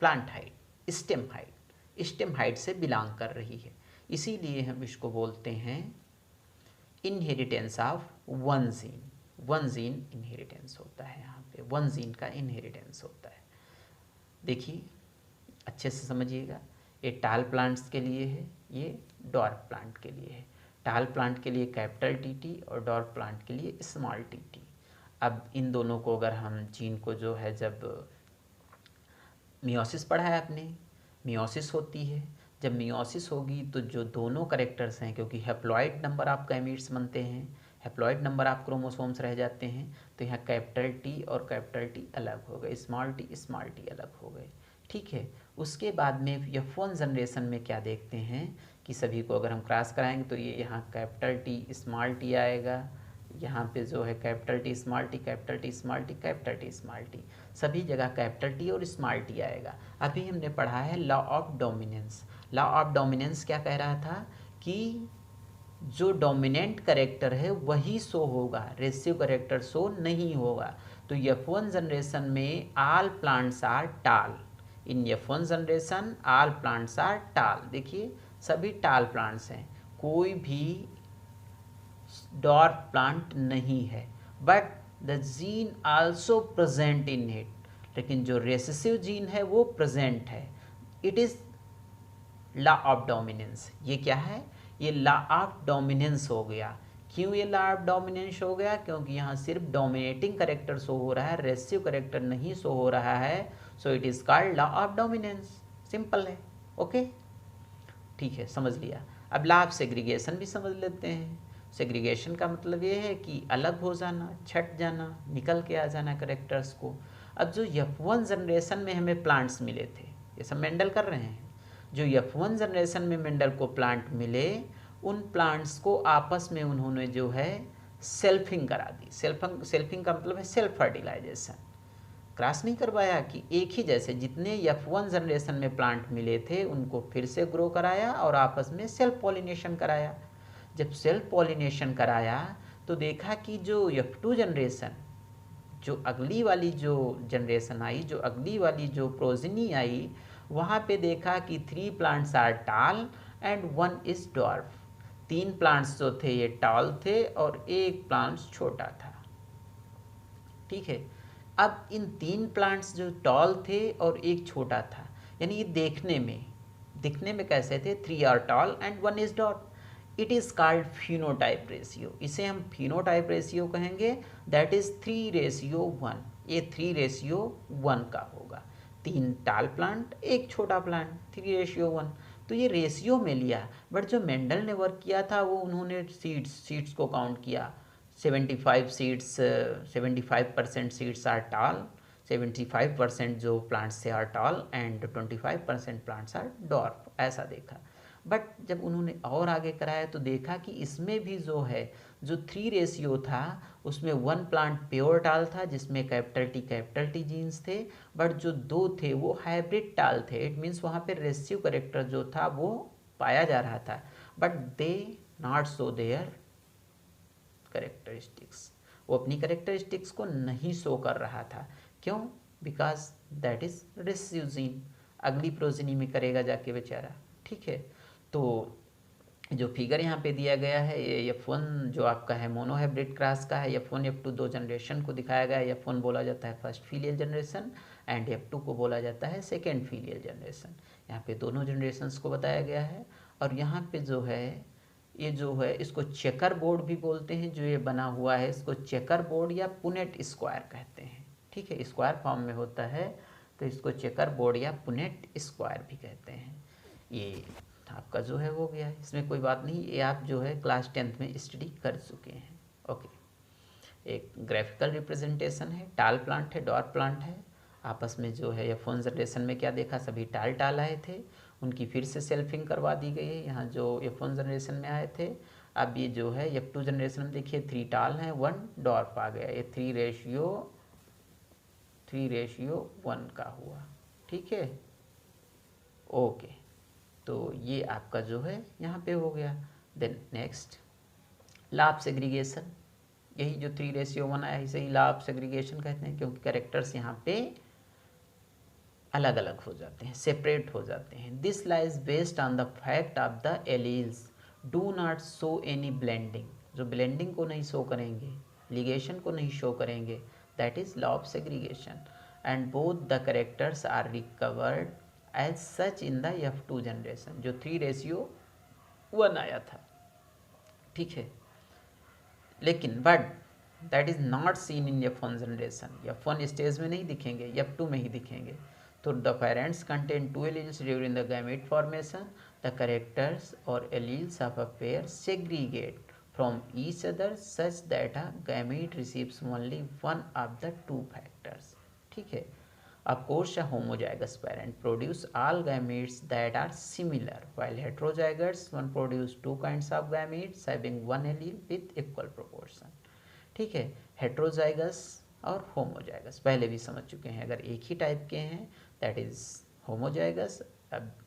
plant height, stem height, stem height से बिलोंग कर रही है, इसीलिए हम इसको बोलते हैं inheritance of one gene. One gene inheritance होता है, यहाँ पे वन जीन का इनहेरिटेंस होता है। देखिए अच्छे से समझिएगा, ये टाल प्लांट्स के लिए है, ये डॉर्फ प्लांट के लिए है। टाल प्लांट के लिए कैपिटल टी और डॉर्फ प्लांट के लिए स्मॉल टी। अब इन दोनों को अगर हम जीन को जो है, जब मियोसिस पढ़ा है आपने, मियोसिस होती है, जब मियोसिस होगी तो जो दोनों करेक्टर्स हैं, क्योंकि हैप्लॉइड नंबर आप गैमीट्स बनते हैं, हैप्लॉइड नंबर आप क्रोमोसोम्स रह जाते हैं, तो यहाँ कैपिटल टी और कैपिटल टी अलग हो गए, स्मॉल टी अलग हो गए। ठीक है, उसके बाद में F1 जनरेशन में क्या देखते हैं कि सभी को अगर हम क्रॉस कराएंगे तो ये यहाँ कैपिटल टी स्मॉल टी आएगा, यहाँ पे जो है capital T small T, capital T small T, capital T small T, सभी जगह कैपिटल टी और स्मॉल टी आएगा। अभी हमने पढ़ा है law of dominance. Law of dominance क्या कह रहा था कि जो डोमिनेंट करेक्टर है वही शो होगा, रेसिव करेक्टर शो नहीं होगा। तो F1 जनरेशन में all plants are tall. In F1 generation all plants are tall. देखिए सभी टाल प्लांट्स हैं, कोई भी डॉर्फ प्लांट नहीं है, but the gene also present in it. लेकिन जो रेसेसिव जीन है वो प्रेजेंट है। It is law of dominance. ये क्या है, ये लॉ ऑफ डोमिनेंस हो गया। क्यों ये लॉ ऑफ डोमिनेंस हो गया, क्योंकि यहाँ सिर्फ डोमिनेटिंग करेक्टर शो हो रहा है, रेसिव करेक्टर नहीं शो हो रहा है, so it is called law of dominance. Simple है, ओके ठीक है, समझ लिया। अब लॉ ऑफ सेग्रीगेशन भी समझ लेते हैं। सेग्रीगेशन का मतलब ये है कि अलग हो जाना, छट जाना, निकल के आ जाना करेक्टर्स को। अब जो F1 जनरेशन में हमें प्लांट्स मिले थे, ये सब मेंडल कर रहे हैं, जो F1 जनरेशन में मेंडल को प्लांट मिले, उन प्लांट्स को आपस में उन्होंने जो है सेल्फिंग करा दी। सेल्फिंग का मतलब है सेल्फ फर्टिलाइजेशन। क्रॉस नहीं करवाया कि एक ही जैसे जितने F1 जनरेशन में प्लांट मिले थे उनको फिर से ग्रो कराया और आपस में सेल्फ पॉलिनेशन कराया। जब सेल्फ पॉलिनेशन कराया तो देखा कि जो F2 जनरेशन, जो अगली वाली जो जनरेशन आई, जो अगली वाली जो प्रोजिनी आई, वहाँ पे देखा कि 3 प्लांट्स आर टाल एंड 1 इज डॉर्फ। 3 प्लांट्स जो थे ये टाल थे और एक प्लांट्स छोटा था। ठीक है, अब इन 3 प्लांट्स जो टॉल थे और एक छोटा था, यानी ये दिखने में कैसे थे, 3 आर टॉल एंड 1 इज डॉट। It is called phenotype ratio. इसे हम फिनोटाइप रेशियो कहेंगे, दैट इज 3:1। ये 3:1 का होगा। 3 टाल प्लांट, एक छोटा प्लांट, 3:1। तो ये रेशियो में लिया, बट जो मेंडल ने वर्क किया था वो उन्होंने सीड्स को काउंट किया। 75 सीड्स, 75% सीड्स आर टाल, 75% जो प्लांट्स थे are tall and 25% plants are dwarf, ऐसा देखा। बट जब उन्होंने और आगे कराया तो देखा कि इसमें भी जो है जो 3 रेशियो था उसमें 1 प्लांट प्योर टाल था जिसमें कैपिटल टी जीन्स थे, बट जो 2 थे वो हाइब्रिड टाल थे। इट मीन्स वहाँ पे रेशियो करेक्टर जो था वो पाया जा रहा था, but they not show their characteristics, वो अपनी करेक्टरिस्टिक्स को नहीं शो कर रहा था। क्यों? Because that is ratio gene, अगली प्रोजेनी में करेगा जाके बेचारा। ठीक है, तो जो फिगर यहाँ पे दिया गया है ये F1 जो आपका है मोनोहाइब्रिड क्रॉस का है। F1 F2 दो जनरेशन को दिखाया गया है। F1 बोला जाता है first filial generation and F2 को बोला जाता है सेकेंड फीलियल जनरेशन। यहाँ पे दोनों जनरेशन्स को बताया गया है। और यहाँ पे जो है ये जो है इसको चेकर बोर्ड भी बोलते हैं, जो ये बना हुआ है इसको चेकर बोर्ड या पुनेट स्क्वायर कहते हैं। ठीक है, स्क्वायर फॉर्म में होता है तो इसको चेकर बोर्ड या पुनेट स्क्वायर भी कहते हैं। ये आपका जो है हो गया है, इसमें कोई बात नहीं, ये आप जो है क्लास 10th में स्टडी कर चुके हैं। ओके, एक ग्राफिकल रिप्रेजेंटेशन है, टाल प्लांट है, डॉर प्लांट है। आपस में जो है F1 जनरेशन में क्या देखा, सभी टाल आए थे, उनकी फिर से सेल्फिंग करवा दी गई है यहाँ जो F1 जनरेशन में आए थे। अब ये जो है F2 जनरेशन में देखिए 3 टाल हैं 1 डॉर्फ आ गया, ये 3:1 का हुआ। ठीक है, ओके, तो ये आपका जो है यहाँ पे हो गया। Then next law of segregation, यही जो 3:1 आया इसे ही लॉ ऑफ सेग्रीगेशन कहते हैं, क्योंकि कैरेक्टर्स यहाँ पे अलग अलग हो जाते हैं, सेपरेट हो जाते हैं। This lies based on the fact of the alleles do not show any blending, जो ब्लेंडिंग को नहीं शो करेंगे, लिगेशन को नहीं शो करेंगे, that is law of segregation. And both the characters are recovered as such in the F2 generation, जो 3:1 आया था। ठीक है, लेकिन but that is not seen in F1 generation, F1 stage में नहीं दिखेंगे, F2 में ही दिखेंगे। तो the parents contain 2 alleles during the gamete formation, the characters और alleles of a pair segregate from each other such that a gamete receives only one of the 2 factors. ठीक है, of course a homozygous parent produce all gametes that are similar, while heterozygotes one produce 2 kinds of gametes having one allele with equal proportion। ठीक है, heterozygous और homozygous पहले भी समझ चुके हैं। अगर एक ही टाइप के हैं that is homozygous,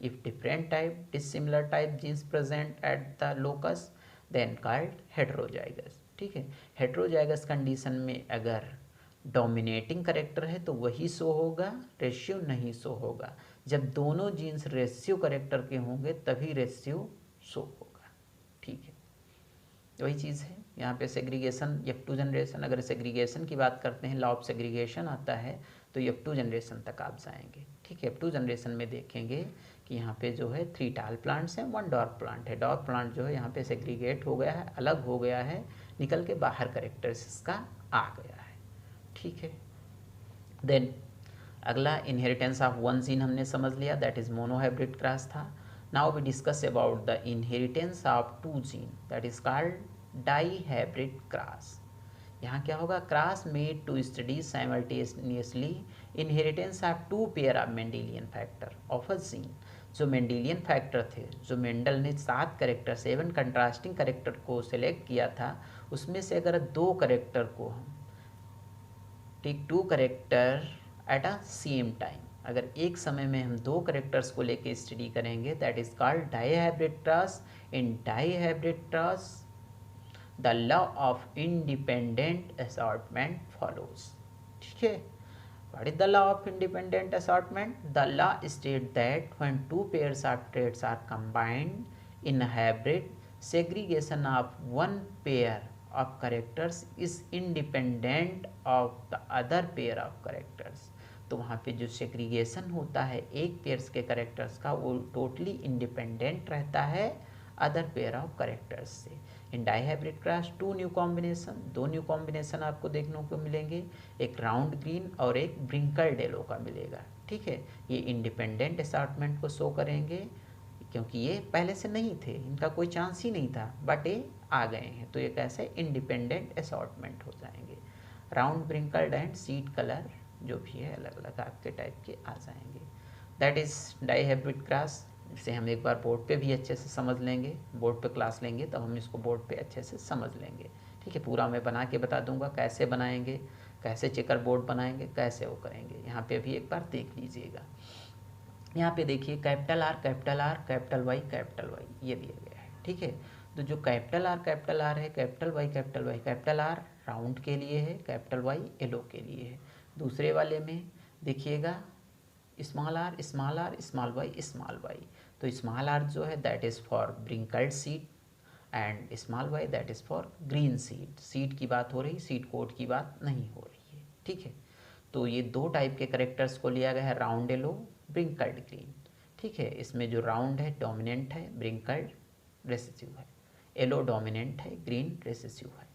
if different type dissimilar type genes present at the locus then called heterozygous। ठीक है, heterozygous कंडीशन में अगर डोमिनेटिंग करेक्टर है तो वही शो होगा, रेशियो नहीं शो होगा। जब दोनों जीन्स रेशियो करेक्टर के होंगे तभी रेशियो शो होगा। ठीक है, वही चीज़ है यहाँ पे सेग्रीगेशन F2 जनरेशन। अगर सेग्रीगेशन की बात करते हैं, लॉ ऑफ सेग्रीगेशन आता है तो F2 जनरेशन तक आप जाएंगे। ठीक है, F2 जनरेशन में देखेंगे कि यहाँ पे जो है 3 टाल प्लांट्स हैं, 1 डॉर्फ प्लांट है। डॉर्फ प्लांट जो है यहाँ पे सेग्रीगेट हो गया है, अलग हो गया है, निकल के बाहर करेक्टर्स इसका आ गया है। ठीक है, देन अगला इनहेरिटेंस ऑफ 1 जीन हमने समझ लिया, दैट इज मोनोहाइब्रिड क्रॉस था। Now we discuss about the inheritance of 2 gene, that is called dihybrid cross. यहाँ क्या होगा, cross made to study simultaneously inheritance of 2 pair of Mendelian factor of a gene. जो Mendelian factor थे, जो Mendel ने 7 character 7 contrasting character को select किया था, उसमें से अगर 2 करेक्टर को हम take 2 character at a same time, अगर एक समय में हम 2 करेक्टर्स को लेके स्टडी करेंगे, that is called dihybrid cross. In dihybrid cross the law of independent assortment follows. ठीक है, what is the law of independent assortment? The law state that when 2 pairs of traits are combined in hybrid, segregation of one pair of characters is independent of the other pair of characters। तो वहाँ पे जो segregation होता है एक pairs के characters का, वो टोटली इंडिपेंडेंट रहता है अदर पेयर ऑफ करेक्टर्स से। In dihybrid cross 2 new combination, 2 new combination आपको देखने को मिलेंगे, एक राउंड ग्रीन और एक ब्रिंकल येलो का मिलेगा। ठीक है, ये इंडिपेंडेंट असॉर्टमेंट को शो करेंगे क्योंकि ये पहले से नहीं थे, इनका कोई चांस ही नहीं था, बट ये आ गए हैं, तो ये कैसे इंडिपेंडेंट असॉर्टमेंट हो जाएंगे। राउंड ब्रिंकल्ड एंड सीड कलर जो भी है अलग अलग आपके टाइप के आ जाएंगे। That is dihybrid class. इसे हम एक बार बोर्ड पे भी अच्छे से समझ लेंगे, बोर्ड पे क्लास लेंगे तब हम इसको बोर्ड पे अच्छे से समझ लेंगे। ठीक है, पूरा मैं बना के बता दूंगा कैसे बनाएंगे, कैसे चेकर बोर्ड बनाएंगे, कैसे वो करेंगे। यहाँ पे भी एक बार देख लीजिएगा। यहाँ पे देखिए कैपिटल आर कैपिटल वाई ये दिया गया है। ठीक है, तो जो कैपिटल आर है, capital Y, capital R round के लिए है, कैपिटल वाई येलो के लिए है। दूसरे वाले में देखिएगा स्मॉल आर स्मॉल वाई। तो स्मॉल आर जो है that is for wrinkled seed and small y that is for green seed. Seed की बात हो रही, सीड कोड की बात नहीं हो रही है। ठीक है, तो ये दो टाइप के करेक्टर्स को लिया गया है, राउंड येलो, ब्रिंकल्ड ग्रीन। ठीक है, इसमें जो राउंड है डोमिनेंट है, ब्रिंकल्ड रेसेसिव है, येलो डोमिनेंट है, ग्रीन रेसेसिव है।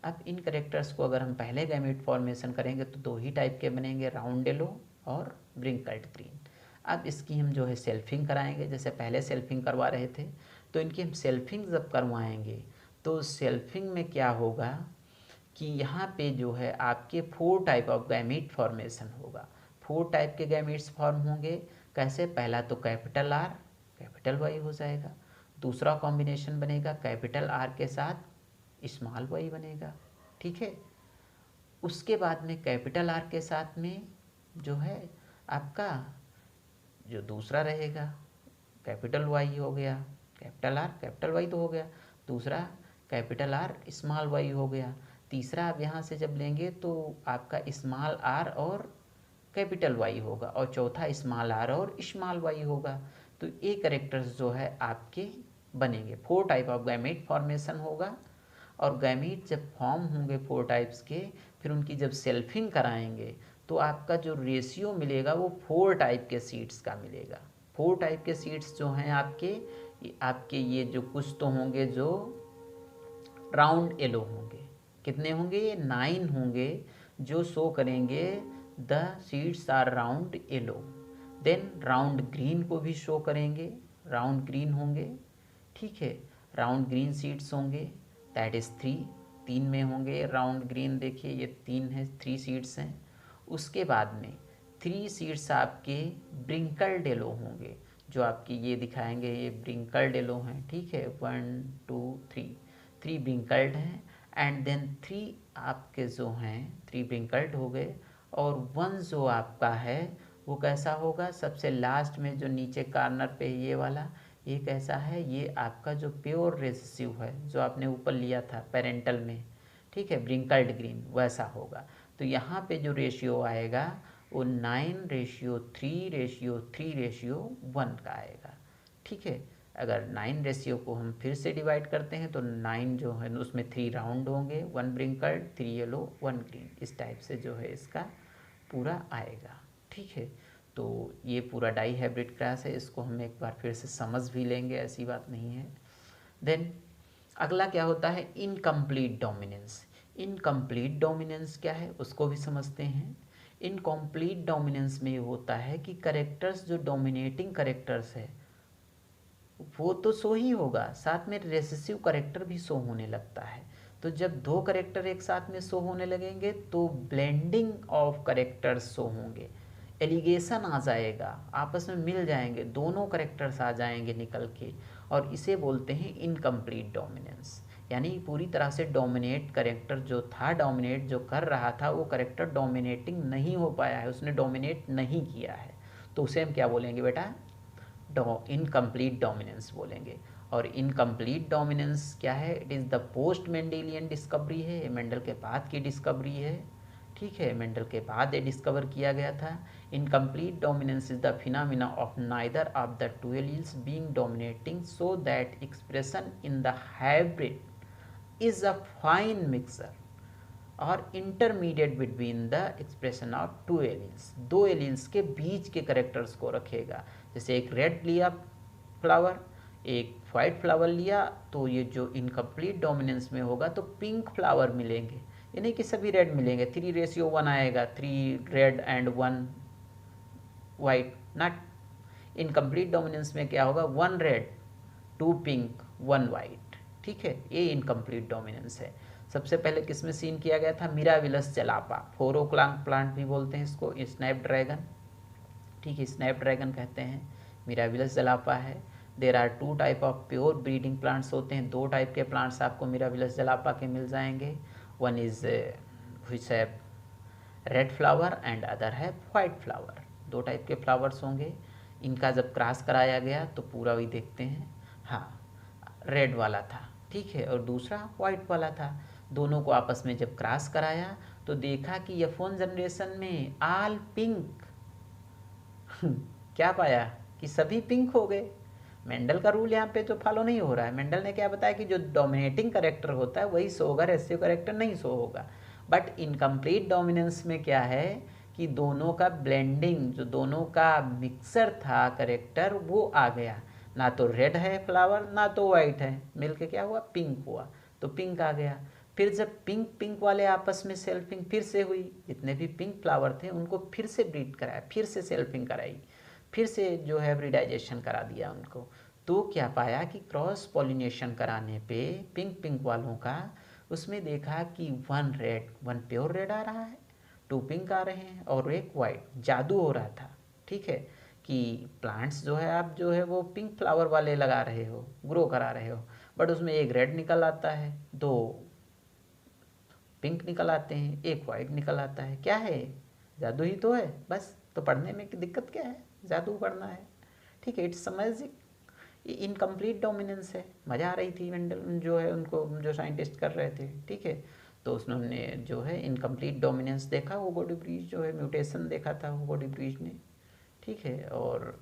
अब इन करेक्टर्स को अगर हम पहले गैमेट फॉर्मेशन करेंगे तो दो ही टाइप के बनेंगे, राउंड येलो और ब्रिंकल्ड ग्रीन। अब इसकी हम जो है सेल्फिंग कराएंगे, जैसे पहले सेल्फिंग करवा रहे थे, तो इनकी हम सेल्फिंग जब करवाएंगे तो सेल्फिंग में क्या होगा कि यहाँ पे जो है आपके 4 टाइप ऑफ गैमीट फॉर्मेशन होगा। 4 टाइप के गैमीट्स फॉर्म होंगे। कैसे? पहला तो कैपिटल आर कैपिटल वाई हो जाएगा, दूसरा कॉम्बिनेशन बनेगा कैपिटल आर के साथ स्मॉल वाई बनेगा। ठीक है, उसके बाद में कैपिटल आर के साथ में जो है आपका जो दूसरा रहेगा कैपिटल वाई हो गया, कैपिटल आर कैपिटल वाई तो हो गया, दूसरा कैपिटल आर स्मॉल वाई हो गया, तीसरा आप यहाँ से जब लेंगे तो आपका स्मॉल आर और कैपिटल वाई होगा, और चौथा स्मॉल आर और स्मॉल वाई होगा। तो ये करेक्टर्स जो है आपके बनेंगे। 4 टाइप ऑफ गैमेट फॉर्मेशन होगा, और गैमेट जब फॉर्म होंगे 4 टाइप्स के, फिर उनकी जब सेल्फिंग कराएंगे तो आपका जो रेशियो मिलेगा वो 4 टाइप के सीड्स का मिलेगा। 4 टाइप के सीड्स जो हैं आपके ये जो कुछ तो होंगे जो राउंड येलो होंगे। कितने होंगे? ये 9 होंगे जो शो करेंगे the seeds are round yellow. Then round green को भी शो करेंगे, राउंड ग्रीन होंगे। ठीक है, राउंड ग्रीन सीड्स होंगे, दैट इज़ 3 में होंगे राउंड ग्रीन। देखिए ये 3 है, 3 सीड्स हैं। उसके बाद में 3 सीड्स आपके ब्रिंकल्ड येलो होंगे, जो आपकी ये दिखाएंगे, ये ब्रिंकल्ड येलो हैं। ठीक है, 1 2 3 ब्रिंकल्ड हैं, एंड देन 3 आपके जो हैं 3 ब्रिंकल्ड हो गए, और 1 जो आपका है वो कैसा होगा? सबसे लास्ट में जो नीचे कॉर्नर पे ये वाला, ये कैसा है? ये आपका जो प्योर रेसेसिव है जो आपने ऊपर लिया था पेरेंटल में, ठीक है, ब्रिंकल्ड ग्रीन, वैसा होगा। तो यहाँ पे जो रेशियो आएगा वो 9:3:3:1 का आएगा। ठीक है, अगर 9 रेशियो को हम फिर से डिवाइड करते हैं तो 9 जो है उसमें 3 राउंड होंगे, 1 ब्रिंकल्ड, 3 येलो, 1 ग्रीन, इस टाइप से जो है इसका पूरा आएगा। ठीक है, तो ये पूरा डाई हाइब्रिड क्लास है, इसको हम एक बार फिर से समझ भी लेंगे, ऐसी बात नहीं है। देन अगला क्या होता है? Incomplete dominance. इनकम्प्लीट डोमिनेंस क्या है उसको भी समझते हैं। इनकम्प्लीट डोमिनेंस में ये होता है कि करेक्टर्स जो डोमिनेटिंग करेक्टर्स है वो तो शो ही होगा, साथ में रेसेसिव करेक्टर भी शो होने लगता है। तो जब 2 करेक्टर एक साथ में शो होने लगेंगे तो ब्लेंडिंग ऑफ करेक्टर्स शो होंगे, एलिगेशन आ जाएगा, आपस में मिल जाएंगे, दोनों करेक्टर्स आ जाएंगे निकल के, और इसे बोलते हैं इनकम्प्लीट डोमिनेंस। यानी पूरी तरह से डोमिनेट करेक्टर जो था, डोमिनेट जो कर रहा था वो करेक्टर डोमिनेटिंग नहीं हो पाया है, उसने डोमिनेट नहीं किया है, तो उसे हम क्या बोलेंगे बेटा? इनकम्प्लीट डोमिनेंस बोलेंगे। और इनकम्प्लीट डोमिनेंस क्या है? It is the post Mendelian discovery है, ये मेंडल के बाद की डिस्कवरी है। ठीक है, मेंडल के बाद ये डिस्कवर किया गया था। Incomplete dominance is the phenomena of neither of the two alleles being dominating so that expression in the hybrid is a fine mixer और intermediate between the expression of 2 alleles. 2 alleles के बीच के characters को रखेगा। जैसे एक red लिया flower, एक वाइट फ्लावर लिया, तो ये जो इनकम्प्लीट डोमिनेंस में होगा तो पिंक फ्लावर मिलेंगे, ये नहीं कि सभी रेड मिलेंगे। 3:1 आएगा, 3 red and 1 white, not. Incomplete dominance में क्या होगा? 1 रेड, 2 पिंक, 1 वाइट। ठीक है, ये इनकम्प्लीट डोमिनेंस है। सबसे पहले किस में सीन किया गया था, मिराविलस जलापा, फोरोक्लांग प्लांट भी बोलते हैं इसको, स्नैपड्रैगन, ठीक है, स्नैपड्रैगन कहते हैं, मिराविलस जलापा है। There are 2 type of pure breeding plants होते हैं, 2 टाइप के प्लांट्स आपको मिराविलस जलापा के मिल जाएंगे। वन इज विच है रेड फ्लावर एंड अदर है वाइट फ्लावर, 2 टाइप के फ्लावर्स होंगे। इनका जब क्रॉस कराया गया तो पूरा वही देखते हैं, हाँ रेड वाला था, ठीक है, और दूसरा वाइट वाला था। दोनों को आपस में जब क्रॉस कराया तो देखा कि F1 जनरेशन में आल पिंक क्या पाया कि सभी पिंक हो गए। मेंडल का रूल यहाँ पे तो फॉलो नहीं हो रहा है। मेंडल ने क्या बताया कि जो डोमिनेटिंग करेक्टर होता है वही शो होगा, रेसिव करेक्टर नहीं शो होगा। बट इनकम्प्लीट डोमिनेंस में क्या है कि दोनों का ब्लेंडिंग, जो दोनों का मिक्सर था करेक्टर, वो आ गया। ना तो रेड है फ्लावर ना तो वाइट है, मिलके क्या हुआ, पिंक हुआ, तो पिंक आ गया। फिर जब पिंक पिंक वाले आपस में सेल्फिंग फिर से हुई, जितने भी पिंक फ्लावर थे उनको फिर से ब्रीड कराया, फिर से सेल्फिंग कराई, फिर से जो है ब्रीडाइजेशन करा दिया उनको। तो क्या पाया कि क्रॉस पॉलिनेशन कराने पे पिंक पिंक वालों का, उसमें देखा कि 1 रेड, 1 प्योर रेड आ रहा है, 2 पिंक आ रहे हैं और 1 वाइट। जादू हो रहा था, ठीक है, कि प्लांट्स जो है आप जो है वो पिंक फ्लावर वाले लगा रहे हो, ग्रो करा रहे हो, बट उसमें 1 रेड निकल आता है, 2 पिंक निकल आते हैं, 1 वाइट निकल आता है। क्या है, जादू ही तो है बस। तो पढ़ने में दिक्कत क्या है, जादू पढ़ना है, ठीक है, इट्स मैजिक। इनकम्प्लीट डोमिनेंस है। मज़ा आ रही थी मेंडल जो है उनको, जो साइंटिस्ट कर रहे थे, ठीक है। तो उन्होंने जो है इनकम्प्लीट डोमिनेंस देखा, हुगो डी ब्रीज जो है म्यूटेशन देखा था हुगो डी ब्रीज ने, ठीक है, और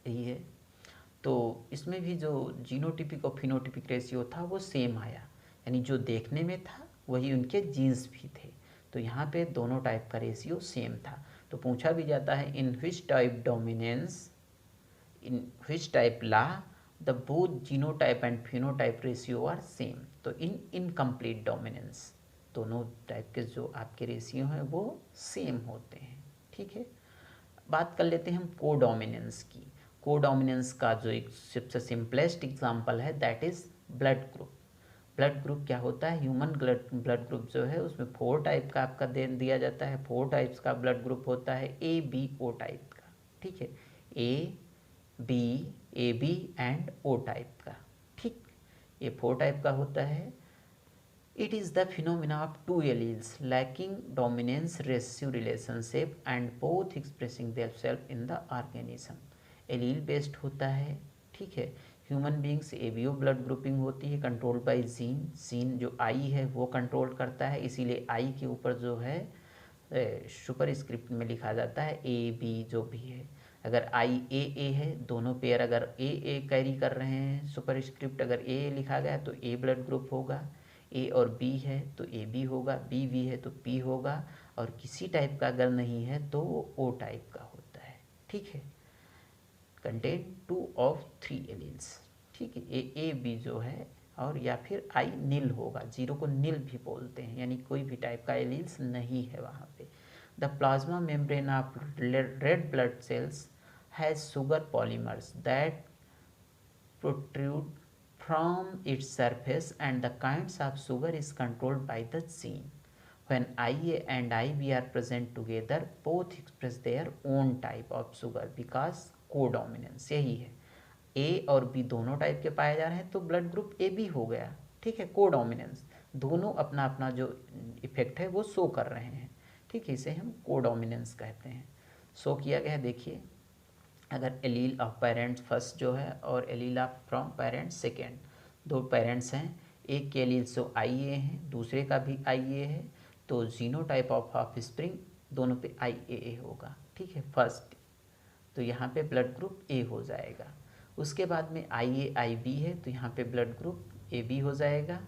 यही है। तो इसमें भी जो जीनोटिपिक और फिनोटिपिक रेशियो था वो सेम आया, यानी जो देखने में था वही उनके जीन्स भी थे। तो यहाँ पे दोनों टाइप का रेशियो सेम था। तो पूछा भी जाता है in which type dominance, in which type ला the both genotype and phenotype ratio are same. तो इन इनकम्प्लीट डोमिनेंस दोनों टाइप के जो आपके रेशियो हैं वो सेम होते हैं, ठीक है। बात कर लेते हैं हम कोडोमिनेंस की। कोडोमिनेंस का जो एक सबसे सिंपलेस्ट एग्जांपल है that is blood group. Blood group क्या होता है, ह्यूमन ब्लड ग्रुप जो है उसमें 4 टाइप का आपका दिया जाता है, 4 टाइप्स का ब्लड ग्रुप होता है, ए बी ओ टाइप का, ठीक है, A B and O type का, ठीक, ये 4 टाइप का होता है। It is the phenomena of 2 alleles lacking dominance recessive relationship and both expressing themselves in the organism. Allele based होता है, ठीक है। Human beings ABO blood grouping होती है, कंट्रोल बाय जीन। जीन जो आई है वो कंट्रोल करता है, इसीलिए आई के ऊपर जो है सुपर स्क्रिप्ट में लिखा जाता है ए बी जो भी है। अगर आई ए है, दोनों पेयर अगर ए कैरी कर रहे हैं, सुपर स्क्रिप्ट अगर ए लिखा गया तो ए ब्लड ग्रुप होगा, ए और बी है तो ए बी होगा, बी वी है तो पी होगा, और किसी टाइप का अगर नहीं है तो वो ओ टाइप का होता है, ठीक है। कंटेन 2 of 3 एलिल्स, ठीक है, ए बी जो है, और या फिर आई नील होगा, 0 को नील भी बोलते हैं, यानी कोई भी टाइप का एलिल्स नहीं है वहाँ पे। The plasma membrane of red blood cells has sugar polymers that protrude from its surface and the kinds of sugar is controlled by the gene. When IA and IB are present together, both express their own type of sugar because codominance यही है। ए और B दोनों type के पाए जा रहे हैं तो ब्लड ग्रुप ए बी हो गया, ठीक है। कोडोमिनेंस, दोनों अपना अपना जो इफेक्ट है वो शो कर रहे हैं, ठीक है, इसे हम कोडोमिनेंस कहते हैं। शो किया गया, देखिए, अगर एलील ऑफ पेरेंट्स फर्स्ट जो है और allele of from parents second, 2 parents हैं, एक के एलील सो आई ए हैं, दूसरे का भी आई ए है, तो जीनोटाइप ऑफ ऑफ स्प्रिंग दोनों पे आई ए होगा, ठीक है, फर्स्ट। तो यहाँ पे ब्लड ग्रुप ए हो जाएगा। उसके बाद में आई बी है तो यहाँ पे ब्लड ग्रुप ए बी हो जाएगा।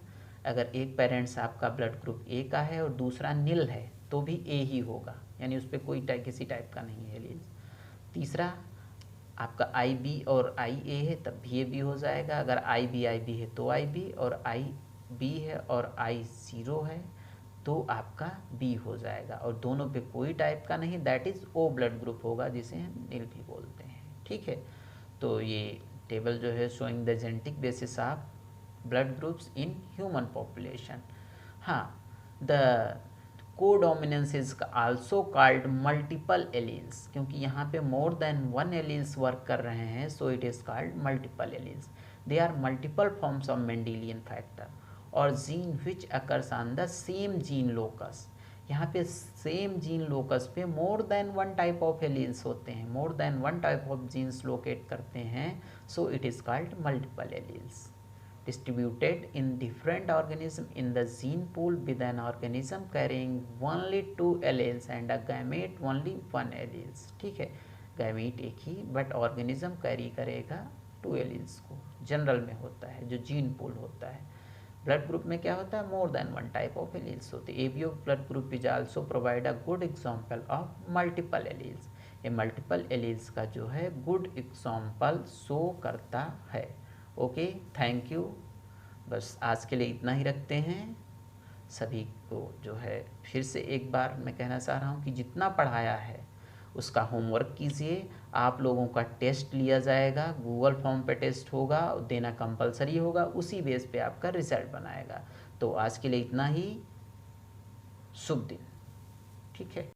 अगर एक पेरेंट्स आपका ब्लड ग्रुप ए का है और दूसरा नील है तो भी ए ही होगा, यानी उस पर कोई किसी टाइप का नहीं है एलील। तीसरा आपका आई बी और आई ए है तब भी ए बी हो जाएगा। अगर आई बी है तो आई बी, और आई बी है और आई ज़ीरो है तो आपका बी हो जाएगा, और दोनों पे कोई टाइप का नहीं, that is O blood group होगा, जिसे हम नील भी बोलते हैं, ठीक है। तो ये टेबल जो है showing the genetic basis of blood groups in human population. हाँ, the codominance is also called multiple alleles, क्योंकि यहाँ पे more than one alleles work कर रहे हैं, so it is called multiple alleles. They are multiple forms of Mendelian factor और gene which occurs on the same gene locus. यहाँ पे same gene locus पे more than one type of alleles होते हैं, मोर than one type of genes locate करते हैं, so it is called multiple alleles. Distributed in different organism in the gene pool with an organism carrying only 2 alleles and a gamete only 1 alleles. ठीक है, gamete एक ही but organism carry करेगा 2 alleles को, general में होता है जो gene pool होता है. ब्लड ग्रुप में क्या होता है, मोर than one type of alleles होते हैं. ABO blood group is also provide a good example of multiple alleles. ये मल्टीपल एलील्स का जो है गुड एग्जांपल शो करता है. Okay, thank you. बस आज के लिए इतना ही रखते हैं. सभी को जो है फिर से एक बार मैं कहना चाह रहा हूँ कि जितना पढ़ाया है उसका होमवर्क कीजिए. आप लोगों का टेस्ट लिया जाएगा, गूगल फॉर्म पे टेस्ट होगा, देना कंपलसरी होगा, उसी बेस पे आपका रिजल्ट बनाएगा. तो आज के लिए इतना ही. शुभ दिन. ठीक है.